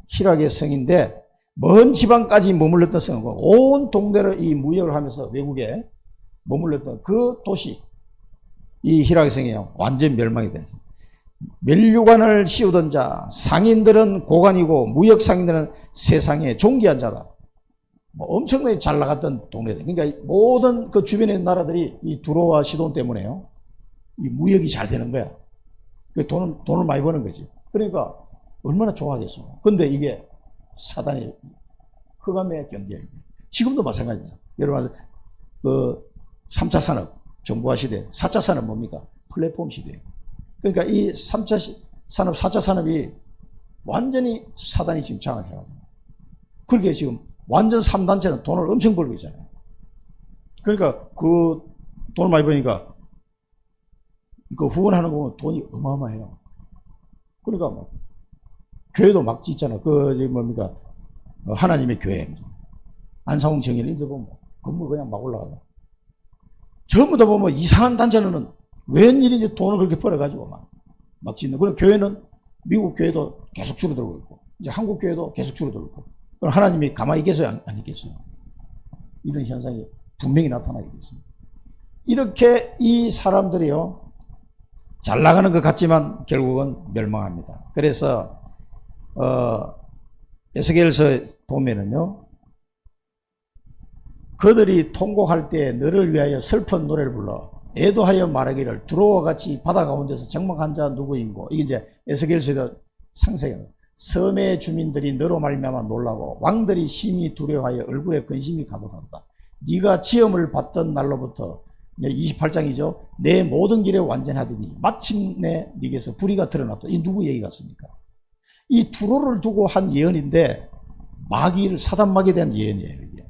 히락의 성인데 먼 지방까지 머물렀던 성이고 온 동네를 이 무역을 하면서 외국에 머물렀던 그 도시, 이 히락의 성이 완전 멸망이 됐어요. 면류관을 씌우던 자, 상인들은 고관이고 무역 상인들은 세상에 존귀한 자다. 뭐 엄청나게 잘 나갔던 동네들. 그러니까 모든 그 주변의 나라들이 이 두로와 시돈 때문에요. 이 무역이 잘 되는 거야. 그 돈을 많이 버는 거지. 그러니까 얼마나 좋아하겠어. 근데 이게 사단의 흑암의 경계야. 지금도 마찬가지입니다. 여러분, 그 3차 산업, 정보화 시대, 4차 산업 뭡니까? 플랫폼 시대예요. 그러니까 이 3차 산업, 4차 산업이 완전히 사단이 지금 장악해가지고. 그렇게 지금 완전 3단체는 돈을 엄청 벌고 있잖아요. 그러니까 그 돈을 많이 버니까 그 후원하는 거 보면 돈이 어마어마해요. 그러니까 뭐 교회도 막 짓잖아. 그 뭡니까? 하나님의 교회. 안상홍 정의를 이들 보면 건물 그냥 막 올라가요. 전부 다 보면 이상한 단체는 웬일인지 돈을 그렇게 벌어가지고 막 짓는. 그리고 교회는 미국 교회도 계속 줄어들고 있고, 이제 한국 교회도 계속 줄어들고 있고. 그럼 하나님이 가만히 계세요? 안 있겠어요? 이런 현상이 분명히 나타나게 됐습니다. 이렇게 이 사람들이요, 잘 나가는 것 같지만 결국은 멸망합니다. 그래서, 에스겔서 보면은요, 그들이 통곡할 때 너를 위하여 슬픈 노래를 불러 애도하여 말하기를 두로와 같이 바다 가운데서 정막한 자 누구인고. 이게 이제 에스겔서의 상세예요. 섬의 주민들이 너로 말미암아 놀라고 왕들이 심히 두려워하여 얼굴에 근심이 가득하다. 네가 지음을 받던 날로부터 28장이죠. 내 모든 길에 완전하더니 마침내 네게서 불의가 드러났다. 이 누구 얘기 같습니까? 이 두로를 두고 한 예언인데 마귀를 사단마귀에 대한 예언이에요. 이게.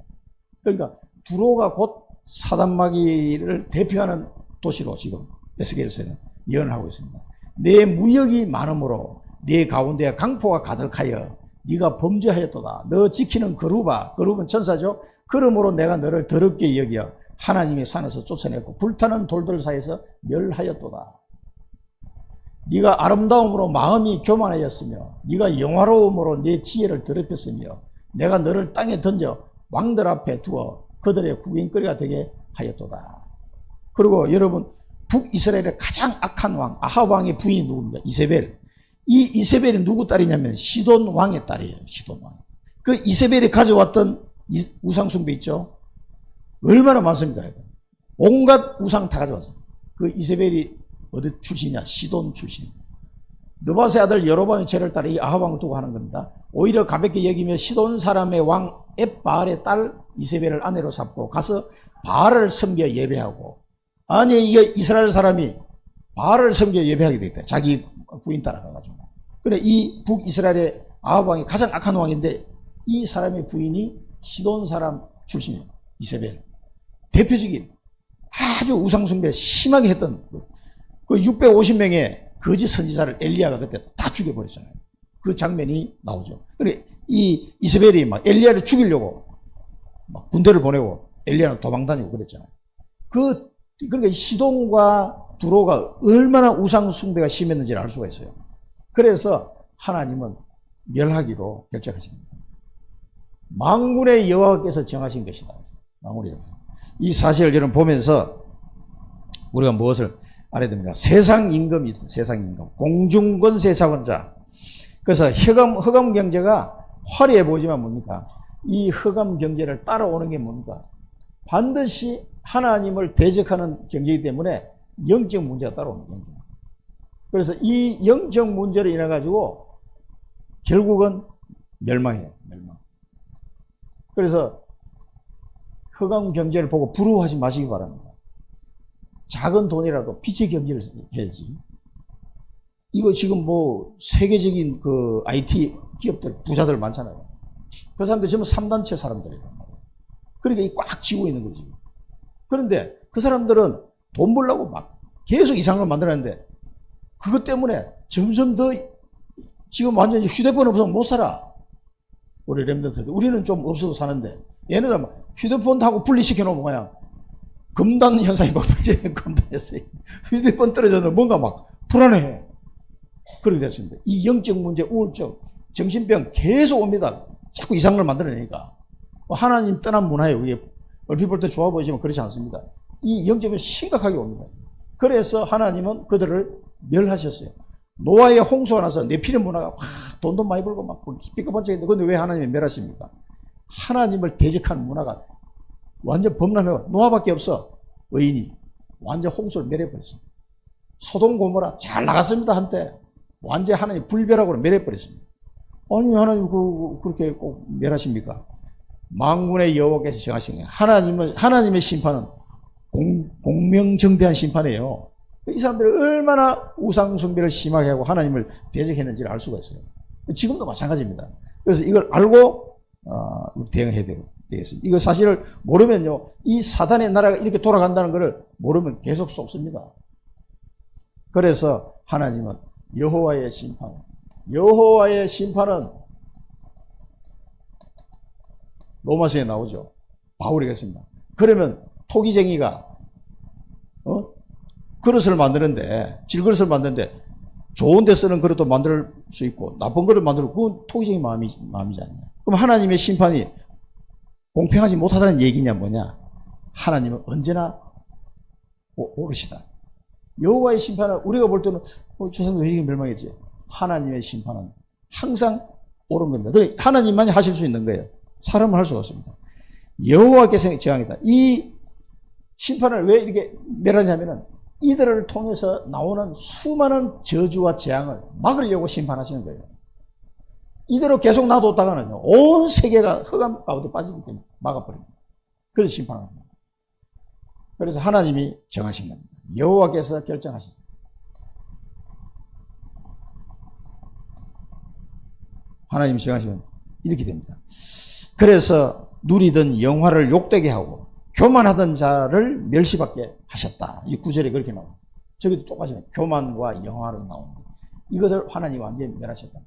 그러니까 두로가 곧 사단마귀를 대표하는 도시로 지금 에스겔서는 예언을 하고 있습니다. 내 무역이 많으므로 네 가운데 강포가 가득하여 네가 범죄하였도다. 너 지키는 거룹은 천사죠. 그러므로 내가 너를 더럽게 여겨 하나님의 산에서 쫓아냈고 불타는 돌들 사이에서 멸하였도다. 네가 아름다움으로 마음이 교만하였으며 네가 영화로움으로 네 지혜를 더럽혔으며 내가 너를 땅에 던져 왕들 앞에 두어 그들의 구경거리가 되게 하였도다. 그리고 여러분, 북이스라엘의 가장 악한 왕 아합 왕의 부인이 누굽니까? 이세벨. 이 이세벨이 누구 딸이냐면 시돈 왕의 딸이에요. 시돈 왕. 그 이세벨이 가져왔던 우상숭배 있죠? 얼마나 많습니까? 온갖 우상 다 가져왔어. 그 이세벨이 어디 출신이냐? 시돈 출신. 느바스의 아들 여로보암의 죄를 따라 이 아합 왕을 두고 하는 겁니다. 오히려 가볍게 여기며 시돈 사람의 왕 엣바알의 딸 이세벨을 아내로 삼고 가서 바알을 섬겨 예배하고. 아니, 이게 이스라엘 사람이 바알을 섬겨 예배하게 되겠다. 자기 부인 따라가가지고. 그래, 이 북이스라엘의 아합 왕이 가장 악한 왕인데 이 사람의 부인이 시돈 사람 출신이에요. 이세벨. 대표적인 아주 우상숭배 심하게 했던 그 650명의 거짓 선지자를 엘리야가 그때 다 죽여버렸잖아요. 그 장면이 나오죠. 그러니까 이 이스벨이 막 엘리야를 죽이려고 막 군대를 보내고 엘리야는 도망 다니고 그랬잖아요. 그러니까 시돈과 두로가 얼마나 우상 숭배가 심했는지를 알 수가 있어요. 그래서 하나님은 멸하기로 결정하십니다. 만군의 여호와께서 정하신 것이다. 만군의 여호와. 이 사실을 여러분 보면서 우리가 무엇을 알아야 됩니까? 세상 임금이, 세상 임금, 공중권세 자원자. 그래서 허감 경제가 화려해 보이지만 뭡니까? 이 허감 경제를 따라오는 게 뭡니까? 반드시 하나님을 대적하는 경제이기 때문에 영적 문제가 따라오는 거예요. 그래서 이 영적 문제로 인해 가지고 결국은 멸망해요. 멸망. 그래서 허감 경제를 보고 부러워하지 마시기 바랍니다. 작은 돈이라도 빛의 경제를 해야지. 이거 지금 뭐 세계적인 그 IT 기업들, 부자들 많잖아요. 그 사람들 전부 3단체 사람들이란 말이에요. 그러니까 꽉 쥐고 있는 거지. 그런데 그 사람들은 돈 벌려고 막 계속 이상한 걸 만들었는데 그것 때문에 점점 더 지금 완전히 휴대폰 없으면 못 살아. 우리 렘넌트들. 우리는 좀 없어도 사는데 얘네들 휴대폰 하고 분리시켜 놓으면 그냥 금단 현상이 막 발생해. 금단했어요. 휴대폰 떨어져도 뭔가 막 불안해. 그렇게 됐습니다. 이 영적 문제, 우울증, 정신병 계속 옵니다. 자꾸 이상한 걸 만들어내니까. 하나님 떠난 문화예요. 이게 얼핏 볼 때 좋아 보이지만 그렇지 않습니다. 이 영적은 심각하게 옵니다. 그래서 하나님은 그들을 멸하셨어요. 노아의 홍수가 나서 네피림 문화가 돈도 많이 벌고 막 삐까번쩍했는데 그런데 왜 하나님이 멸하십니까? 하나님을 대적하는 문화가 완전 범람해요. 노아밖에 없어. 의인이 완전 홍수를 멸해버렸어요. 소돔 고모라 잘 나갔습니다. 한때 완전 하나님 불멸하고 멸해버렸습니다. 아니 하나님 그렇게 꼭 멸하십니까? 만군의 여호와께서 정하신 거예요. 하나님의 심판은 공명정대한 심판이에요. 이 사람들이 얼마나 우상숭배를 심하게 하고 하나님을 대적했는지를 알 수가 있어요. 지금도 마찬가지입니다. 그래서 이걸 알고 대응해야 되겠습니다. 이거 사실을 모르면요, 이 사단의 나라가 이렇게 돌아간다는 것을 모르면 계속 속습니다. 그래서 하나님은 여호와의 심판은 로마서에 나오죠. 바울이 그랬습니다. 그러면 토기쟁이가 그릇을 만드는데, 질그릇을 만드는데 좋은 데 쓰는 그릇도 만들 수 있고 나쁜 그릇 만들고 그건 토기쟁이 마음이지 않냐. 그럼 하나님의 심판이 공평하지 못하다는 얘기냐 뭐냐. 하나님은 언제나 옳으시다. 여호와의 심판은 우리가 볼 때는 저 사람 왜 이렇게 멸망했지? 하나님의 심판은 항상 옳은 겁니다. 그래 하나님만이 하실 수 있는 거예요. 사람은 할 수가 없습니다. 여호와께서 정하겠다. 이 심판을 왜 이렇게 멸하냐면은 이들을 통해서 나오는 수많은 저주와 재앙을 막으려고 심판하시는 거예요. 이대로 계속 놔뒀다가는요, 온 세계가 흑암 가운데 빠지기 때문에 막아버립니다. 그래서 심판합니다. 그래서 하나님이 정하신 겁니다. 여호와께서 결정하십니다. 하나님이 정하시면 이렇게 됩니다. 그래서 누리던 영화를 욕되게 하고 교만하던 자를 멸시받게 하셨다. 이 구절에 그렇게 나옵니다. 저기도 똑같이 교만과 영화로 나옵니다. 이것을 하나님이 완전히 멸하셨다.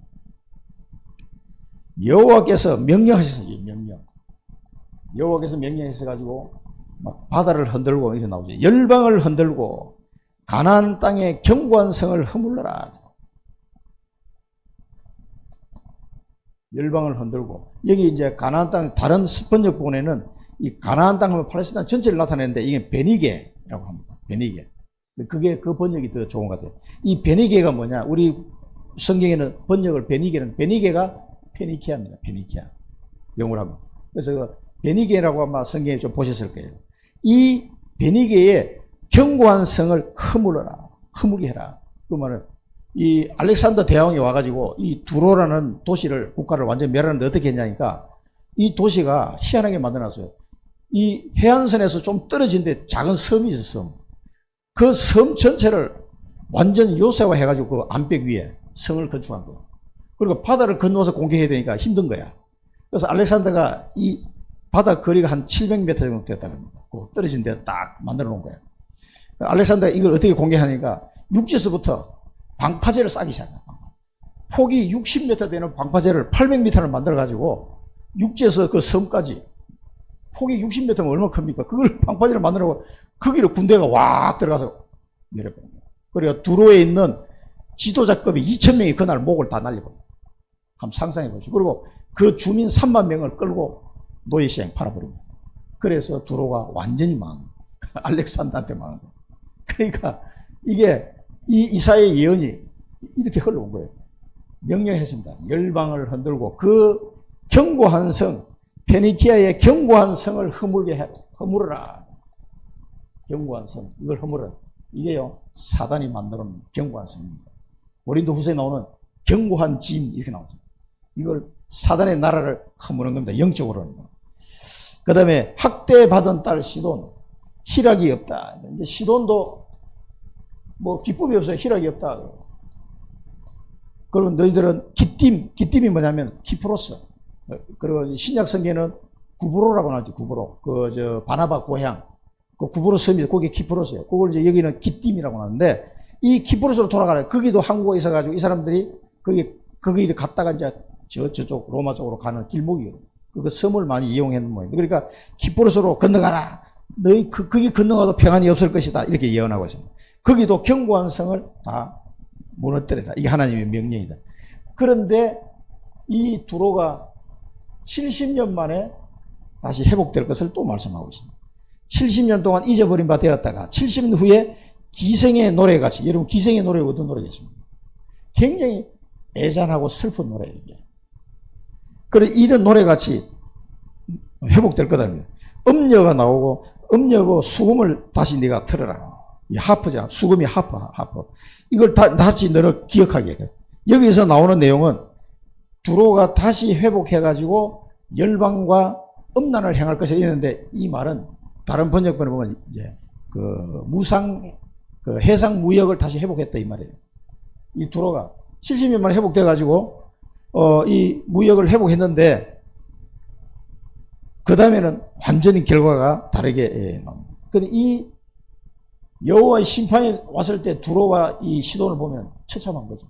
여호와께서 명령하셨어요. 명령. 여호와께서 명령하셔가지고 막 바다를 흔들고 이렇게 나오죠. 열방을 흔들고 가나안 땅의 견고한 성을 허물러라. 열방을 흔들고 여기 이제 가나안 땅 다른 번역본에는 이 가나안 땅 하면 팔레스타인 전체를 나타내는데 이게 베니게라고 합니다. 베니게. 그게 그 번역이 더 좋은 것 같아요. 이 베니게가 뭐냐? 우리 성경에는 번역을 베니게가 페니키아입니다. 페니키아. 영어로 하면. 그래서 그 베니게라고 아마 성경에 좀 보셨을 거예요. 이 베니게의 견고한 성을 허물게 해라. 그 말은 이 알렉산더 대왕이 와가지고 이 두로라는 도시를, 국가를 완전히 멸하는데 어떻게 했냐니까 이 도시가 희한하게 만들어놨어요. 이 해안선에서 좀 떨어진 데 작은 섬이 있었어. 그 섬 전체를 완전히 요새화 해가지고 그 암벽 위에 성을 건축한 거. 그리고 바다를 건너서 공격해야 되니까 힘든 거야. 그래서 알렉산더가 이 바다 거리가 한 700m 정도 됐다고 합니다. 그 떨어진 데 딱 만들어 놓은 거야. 알렉산더가 이걸 어떻게 공격하니까 육지에서부터 방파제를 쏴기 시작합니다. 폭이 60m 되는 방파제를 800m를 만들어가지고 육지에서 그 섬까지 폭이 60m면 얼마나 큽니까? 그걸 방파제를 만들어고 거기로 군대가 왁 들어가서 내려버린 거예요. 그러니까 두로에 있는 지도자급이 2,000명이 그날 목을 다 날려버려요. 한번 상상해 보시죠. 그리고 그 주민 3만 명을 끌고 노예시장에 팔아버립니다. 그래서 두로가 완전히 망한 거예요. 알렉산더한테 망한 거예요. 그러니까 이게 이사야의 예언이 이렇게 흘러온 거예요. 명령했습니다. 열방을 흔들고 그 견고한 성, 페니키아의 견고한 성을 허물어라. 견고한 성, 이걸 허물어라. 이게요, 사단이 만들어놓은 견고한 성입니다. 고린도 후서에 나오는 견고한 진, 이렇게 나오죠. 이걸 사단의 나라를 허무는 겁니다. 영적으로는. 그 다음에 학대받은 딸 시돈, 희락이 없다. 이제 시돈도 뭐 기쁨이 없어요. 희락이 없다. 그러면 너희들은 기띔이 뭐냐면 키프로스. 그리고 신약 성경에는 구브로라고 나오죠. 구브로. 바나바 고향. 그 구브로 섬이 거기 키프로스예요. 그걸 이제 여기는 기띔이라고 하는데 이 키프로스로 돌아가라. 거기도 항구가 있어가지고 이 사람들이 거기 갔다가 이제 저쪽 로마 쪽으로 가는 길목이에요. 그 섬을 많이 이용했는 모양입니다. 그러니까 키프로스로 건너가라. 너희 거기 건너가도 평안이 없을 것이다. 이렇게 예언하고 있습니다. 거기도 견고한 성을 다 무너뜨려라. 이게 하나님의 명령이다. 그런데 이 두로가 70년 만에 다시 회복될 것을 또 말씀하고 있습니다. 70년 동안 잊어버린 바 되었다가 70년 후에 기생의 노래같이, 여러분 기생의 노래가 어떤 노래겠습니까? 굉장히 애잔하고 슬픈 노래예요. 이게. 그래 이런 노래같이 회복될 거다. 음녀가 나오고 음녀고 수금을 다시 네가 틀어라. 이 하프죠. 수금이 하프. 이걸 다시 너를 기억하게 해. 여기서 나오는 내용은 두로가 다시 회복해가지고 열방과 음란을 행할 것이라 이랬는데 이 말은 다른 번역본에 보면 이제 해상 무역을 다시 회복했다 이 말이에요. 이 두로가 70년 만에 회복돼가지고 이 무역을 회복했는데 그 다음에는 완전히 결과가 다르게 나옵니다. 근데 이 여호와의 심판이 왔을 때 두로와 이 시돈을 보면 처참한 거죠.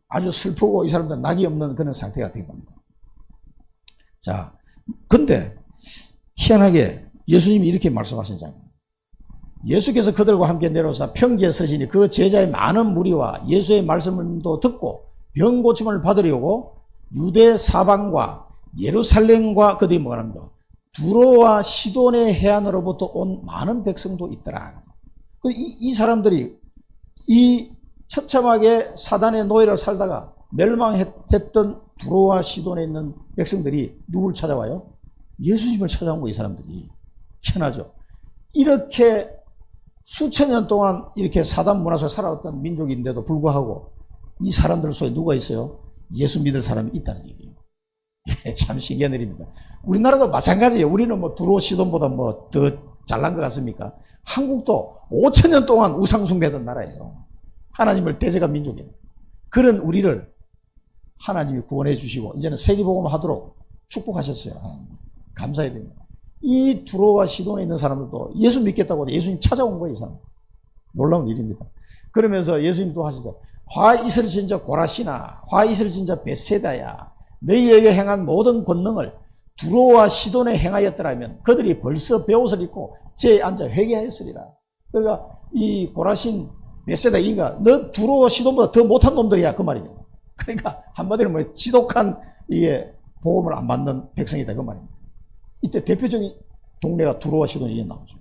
아주 슬프고 이 사람들은 낙이 없는 그런 상태가 된 겁니다. 자, 근데 희한하게 예수님이 이렇게 말씀하신 장면. 예수께서 그들과 함께 내려오사 평지에 서시니 그 제자의 많은 무리와 예수의 말씀도 듣고 병 고침을 받으려고 유대 사방과 예루살렘과 그들이 뭐가 합니다. 두로와 시돈의 해안으로부터 온 많은 백성도 있더라. 이 사람들이 이 처참하게 사단의 노예로 살다가 멸망했던 두로와 시돈에 있는 백성들이 누굴 찾아와요? 예수님을 찾아온 거예요. 이 사람들이. 희한하죠. 이렇게 수천 년 동안 이렇게 사단 문화 속에 살아왔던 민족인데도 불구하고 이 사람들 속에 누가 있어요? 예수 믿을 사람이 있다는 얘기예요. 참 신기한 일입니다. 우리나라도 마찬가지예요. 우리는 뭐 두로 시돈보다 뭐 더 잘난 것 같습니까? 한국도 5,000년 동안 우상숭배하던 나라예요. 하나님을 대적한 민족이에요. 그런 우리를 하나님이 구원해 주시고 이제는 세계복음 하도록 축복하셨어요. 하나님. 감사해야 됩니다. 이 두로와 시돈에 있는 사람들도 예수 믿겠다고 예수님 찾아온 거예요. 이 사람. 놀라운 일입니다. 그러면서 예수님도 하시죠. 화 있을 진저 고라시나 화 있을 진저 베세다야 너희에게 행한 모든 권능을 두로와 시돈에 행하였더라면 그들이 벌써 베옷을 입고 제에 앉아 회개하였으리라. 그러니까 이 고라신 베세다 이가 너 두로와 시돈보다 더 못한 놈들이야 그 말이에요. 그러니까 한마디로 뭐 지독한 이게 복음을 안 받는 백성이다 그 말입니다. 이때 대표적인 동네가 두로와 시돈이 이게 나오죠.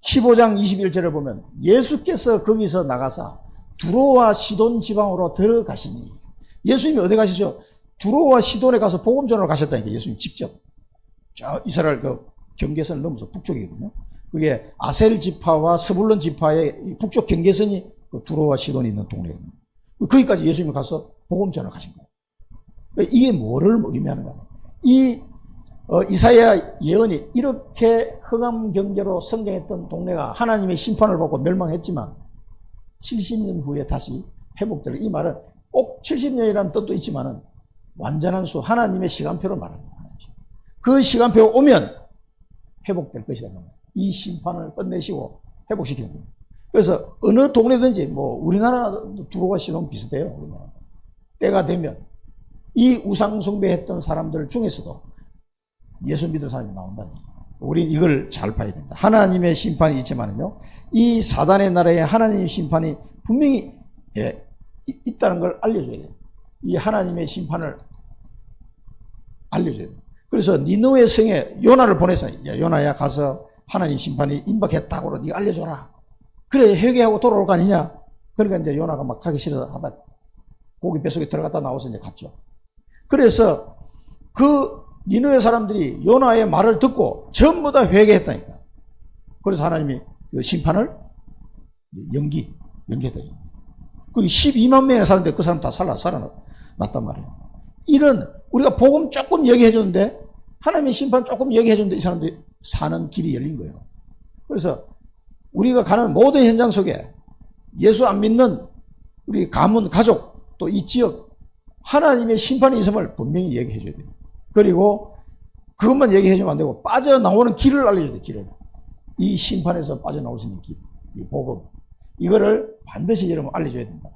15장 21절을 보면 예수께서 거기서 나가사 두로와 시돈 지방으로 들어가시니 예수님이 어디 가시죠? 두로와 시돈에 가서 복음 전하러 가셨다니까 예수님 직접. 저 이스라엘 그 경계선을 넘어서 북쪽이거든요. 그게 아셀 지파와 스불론 지파의 북쪽 경계선이 그 두로와 시돈이 있는 동네거든요. 거기까지 예수님이 가서 복음 전하러 가신 거예요. 이게 뭐를 의미하는가? 이 이사야 예언이 이렇게 흑암 경계로 성장했던 동네가 하나님의 심판을 받고 멸망했지만 70년 후에 다시 회복될 이 말은 꼭 70년이라는 뜻도 있지만은 완전한 수 하나님의 시간표를 말합니다. 그 시간표가 오면 회복될 것이다. 이 심판을 끝내시고 회복시키는 거예요. 그래서 어느 동네든지 뭐 우리나라 두로와 시돈 비슷해요. 우리나라. 때가 되면 이 우상숭배했던 사람들 중에서도 예수 믿을 사람이 나온다는 거예요. 우린 이걸 잘 봐야 된다. 하나님의 심판이 있지만요, 이 사단의 나라에 하나님의 심판이 분명히 있다는 걸 알려줘야 돼요. 이 하나님의 심판을 알려줘야 돼요. 그래서 니느웨 성에 요나를 보내서, 야, 요나야, 가서 하나님 심판이 임박했다고 네가 알려줘라. 그래 회개하고 돌아올 거 아니냐. 그러니까 이제 요나가 막 가기 싫어서 하다 고기 뱃속에 들어갔다 나와서 이제 갔죠. 그래서 그 니느웨 사람들이 요나의 말을 듣고 전부 다 회개했다니까. 그래서 하나님이 그 심판을 연기했다. 그 12만 명의 사람인데 그 사람 다 살아났단 말이에요. 이런, 우리가 복음 조금 얘기해 줬는데, 하나님의 심판 조금 얘기해 줬는데 이 사람들이 사는 길이 열린 거예요. 그래서 우리가 가는 모든 현장 속에 예수 안 믿는 우리 가문, 가족, 또 이 지역, 하나님의 심판이 있음을 분명히 얘기해 줘야 돼요. 그리고 그것만 얘기해 주면 안 되고 빠져나오는 길을 알려줘야 돼요. 길을. 이 심판에서 빠져나올 수 있는 길, 이 복음, 이거를 반드시 여러분 알려줘야 된다.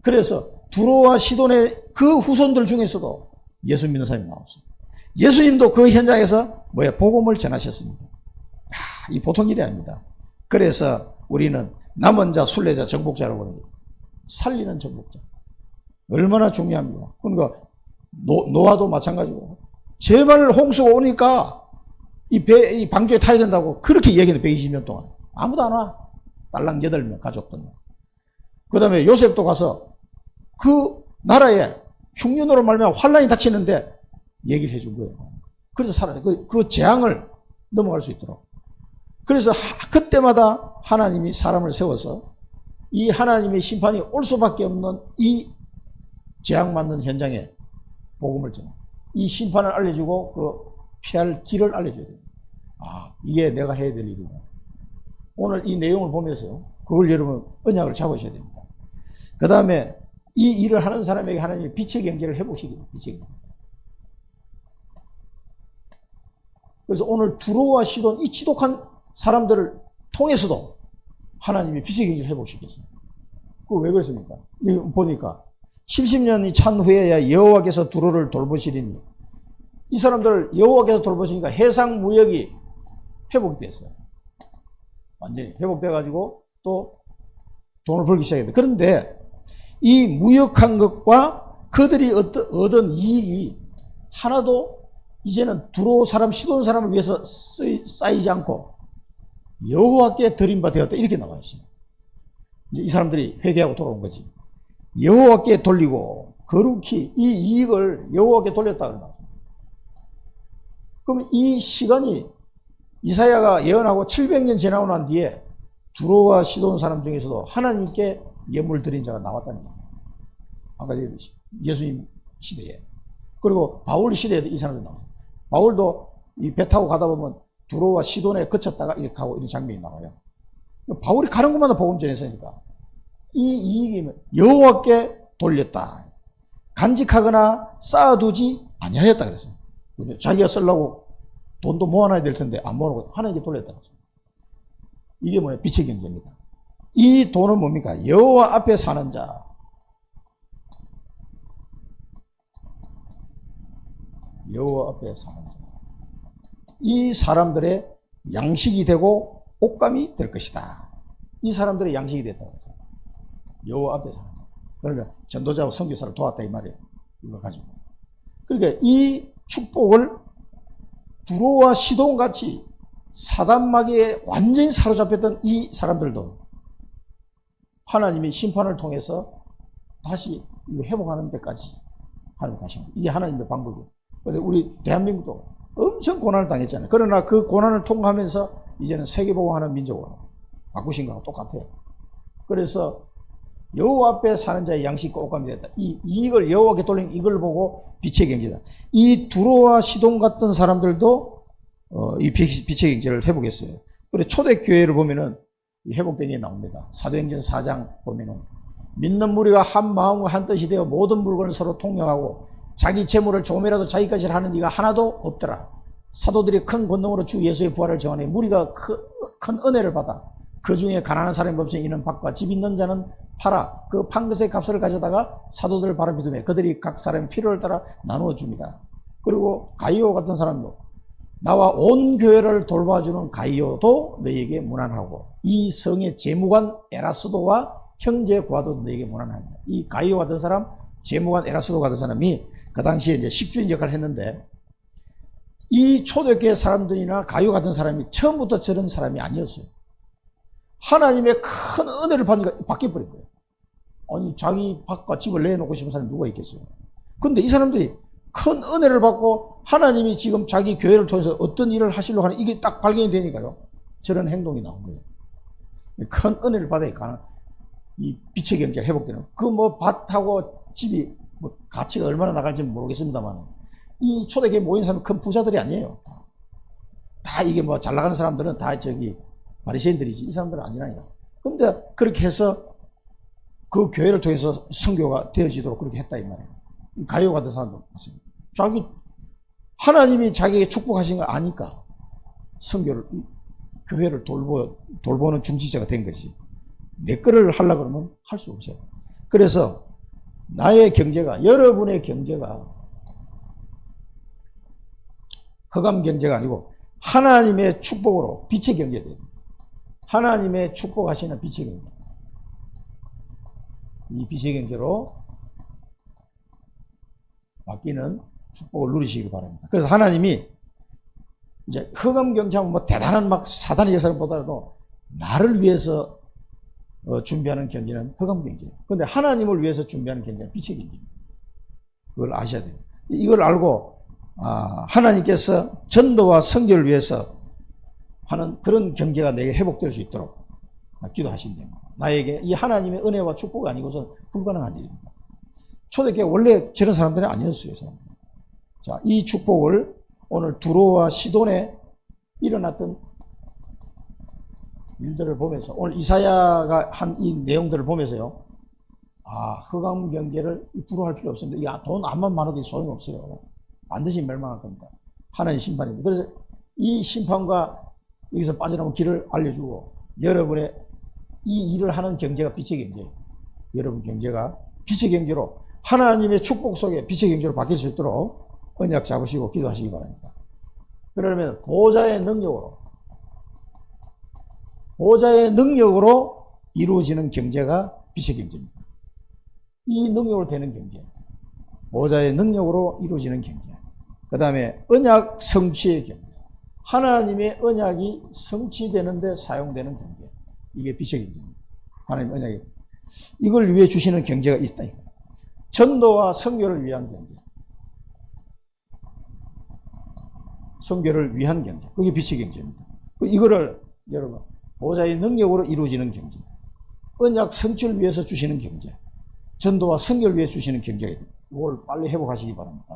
그래서 두로와 시돈의 그 후손들 중에서도 예수 믿는 사람이 나왔어요. 예수님도 그 현장에서 복음을 전하셨습니다. 이 보통 일이 아닙니다. 그래서 우리는 남은 자, 순례자, 정복자라고 하는 거예요. 살리는 정복자. 얼마나 중요합니다. 그러니까 노아도 마찬가지고, 제발 홍수가 오니까 이 방주에 타야 된다고 그렇게 얘기했는데 120년 동안 아무도 안 와. 딸랑 8명 가족들만. 그 다음에 요셉도 가서 그 나라에 흉년으로 말미암아 환란이 닥치는데 얘기를 해준 거예요. 그래서 살아요. 그 재앙을 넘어갈 수 있도록. 그래서 그때마다 하나님이 사람을 세워서 이 하나님의 심판이 올 수밖에 없는 이 재앙 맞는 현장에 복음을 전해. 이 심판을 알려주고 그 피할 길을 알려줘야 돼요. 이게 내가 해야 될 일이고. 오늘 이 내용을 보면서 그걸 여러분 언약을 잡으셔야 됩니다. 그 다음에 이 일을 하는 사람에게 하나님이 빛의 경계를 해보시기. 빛의 경계. 그래서 오늘 두로와 시돈, 이 지독한 사람들을 통해서도 하나님이 빛의 경계를 해보시겠어요. 그거 왜 그랬습니까? 이거 보니까 70년이 찬 후에야 여호와께서 두로를 돌보시리니, 이 사람들을 여호와께서 돌보시니까 해상 무역이 회복됐어요. 완전히 회복돼가지고 또 돈을 벌기 시작했는데, 그런데 이 무역한 것과 그들이 얻은 이익이 하나도 이제는 두로 사람, 시돈 사람을 위해서 쌓이지 않고 여호와께 드린 바 되었다, 이렇게 나와 있어요. 이제 이 사람들이 회개하고 돌아온 거지. 여호와께 돌리고 거룩히 이 이익을 여호와께 돌렸다 그러나. 그럼 이 시간이 이사야가 예언하고 700년 지나고 난 뒤에 두로와 시돈 사람 중에서도 하나님께 예물 드린 자가 나왔다는 얘기예요. 아까 예수님 시대에. 그리고 바울 시대에도 이 사람들이 나와요. 바울도 이 배 타고 가다 보면 두로와 시돈에 그쳤다가 이렇게 하고 이런 장면이 나와요. 바울이 가는 곳마다 복음 전했으니까 이 이익이 여호와께 돌렸다. 간직하거나 쌓아두지 아니하였다 그랬어요. 자기가 쓰려고 돈도 모아놔야 될 텐데 안 모아놓고 하나님께 돌렸다. 이게 뭐예요? 빛의 경제입니다. 이 돈은 뭡니까? 여호와 앞에 사는 자. 여호와 앞에 사는 자. 이 사람들의 양식이 되고 옷감이 될 것이다. 이 사람들의 양식이 됐다고. 여호와 앞에 사는 자. 그러니까 전도자와 선교사를 도왔다 이 말이에요. 이걸 가지고. 그러니까 이 축복을 두로와 시돈같이 사단마귀에 완전히 사로잡혔던 이 사람들도 하나님이 심판을 통해서 다시 회복하는 데까지 하나님 가십니다. 이게 하나님의 방법이에요. 그런데 우리 대한민국도 엄청 고난을 당했잖아요. 그러나 그 고난을 통과하면서 이제는 세계복음하는 민족으로 바꾸신 거하고 똑같아요. 그래서 여호와 앞에 사는 자의 양식과 옷감이 됐다. 이 이익을 여호와께 돌린 이걸 보고 빛의 경제다. 이 두로와 시돈 같은 사람들도 이 빛의 경제를 회복했어요. 그리고 초대교회를 보면은 회복된 게 나옵니다. 사도행전 4장 보면은 믿는 무리가 한 마음과 한 뜻이 되어 모든 물건을 서로 통용하고 자기 재물을 조금이라도 자기 것이라 하는 이가 하나도 없더라. 사도들이 큰 권능으로 주 예수의 부활을 정하니 무리가 큰 은혜를 받아 그 중에 가난한 사람이 없으니 이는 밖과 집 있는 자는 팔아 그 판 것의 값을 가져다가 사도들 바로 믿음에 그들이 각 사람의 필요를 따라 나누어 줍니다. 그리고 가이오 같은 사람도 나와 온 교회를 돌봐주는 가이오도 너희에게 무난하고 이 성의 재무관 에라스도와 형제 구하도 너희에게 무난합니다. 이 가이오 같은 사람, 재무관 에라스도 같은 사람이 그 당시에 이제 식주인 역할을 했는데 이 초대교회 사람들이나 가이오 같은 사람이 처음부터 저런 사람이 아니었어요. 하나님의 큰 은혜를 받으니까 바뀌어버린 거예요. 아니 자기 밥과 집을 내놓고 싶은 사람이 누가 있겠어요. 근데 이 사람들이 큰 은혜를 받고 하나님이 지금 자기 교회를 통해서 어떤 일을 하시려고 하는 이게 딱 발견이 되니까요. 저런 행동이 나온 거예요. 큰 은혜를 받아야 이 빛의 경제가 회복되는. 그 뭐 밭하고 집이 뭐 가치가 얼마나 나갈지 모르겠습니다만 이 초대교회 모인 사람은 큰 부자들이 아니에요. 다 이게 뭐 잘 나가는 사람들은 다 저기 바리새인들이지 이 사람들은 아니라니까. 근데 그렇게 해서 그 교회를 통해서 선교가 되어지도록 그렇게 했다 이 말이에요. 가이오 같은 사람도 맞습니다. 자기 하나님이 자기에게 축복하신 걸 아니까 선교를 교회를 돌보는 중지자가 된 거지. 내 거를 하려고 그러면 할 수 없어요. 그래서 나의 경제가 여러분의 경제가 흑암 경제가 아니고 하나님의 축복으로 빛의 경제가 돼요. 하나님의 축복하시는 빛의 경제. 이 빛의 경제로 바뀌는 축복을 누리시길 바랍니다. 그래서 하나님이 이제 흑암 경제하면 뭐 대단한 막 사단의 역사를 보더라도 나를 위해서 준비하는 경제는 흑암 경제예요. 그런데 하나님을 위해서 준비하는 경제는 빛의 경제입니다. 그걸 아셔야 돼요. 이걸 알고 하나님께서 전도와 선교를 위해서 하는 그런 경제가 내게 회복될 수 있도록 기도하시면 됩니다. 나에게 이 하나님의 은혜와 축복이 아니고서는 불가능한 일입니다. 초대교회 원래 저런 사람들이 아니었어요. 자, 이 축복을 오늘 두로와 시돈에 일어났던 일들을 보면서 오늘 이사야가 한 이 내용들을 보면서요. 흑암 경제를 부러워할 필요 없습니다. 돈 암만 많아도 소용이 없어요. 반드시 멸망할 겁니다. 하나님 심판입니다. 그래서 이 심판과 여기서 빠져나온 길을 알려주고 여러분의 이 일을 하는 경제가 빛의 경제예요. 여러분 경제가 빛의 경제로 하나님의 축복 속에 빛의 경제로 바뀔 수 있도록 언약 잡으시고 기도하시기 바랍니다. 그러면 보좌의 능력으로 이루어지는 경제가 빛의 경제입니다. 이 능력으로 되는 경제, 보좌의 능력으로 이루어지는 경제, 그 다음에 언약 성취의 경제, 하나님의 언약이 성취되는데 사용되는 경제, 이게 빛의 경제입니다. 하나님의 언약이 이걸 위해 주시는 경제가 있다. 전도와 선교를 위한 경제, 선교를 위한 경제, 그게 빛의 경제입니다. 이거를 여러분 보좌의 능력으로 이루어지는 경제, 언약 성취를 위해서 주시는 경제, 전도와 선교를 위해 주시는 경제가 있습니다. 이걸 빨리 회복하시기 바랍니다.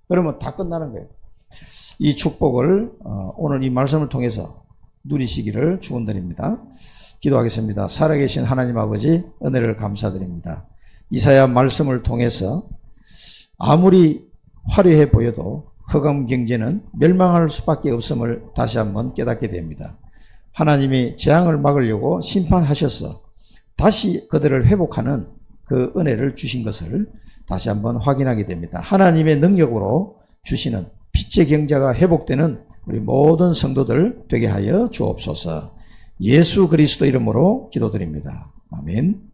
그러면 다 끝나는 거예요. 이 축복을 오늘 이 말씀을 통해서 누리시기를 축원드립니다. 기도하겠습니다. 살아계신 하나님 아버지 은혜를 감사드립니다. 이사야 말씀을 통해서 아무리 화려해 보여도 흑암 경제는 멸망할 수밖에 없음을 다시 한번 깨닫게 됩니다. 하나님이 재앙을 막으려고 심판하셔서 다시 그들을 회복하는 그 은혜를 주신 것을 다시 한번 확인하게 됩니다. 하나님의 능력으로 주시는 빛의 경제가 회복되는 우리 모든 성도들 되게 하여 주옵소서. 예수 그리스도 이름으로 기도드립니다. 아멘.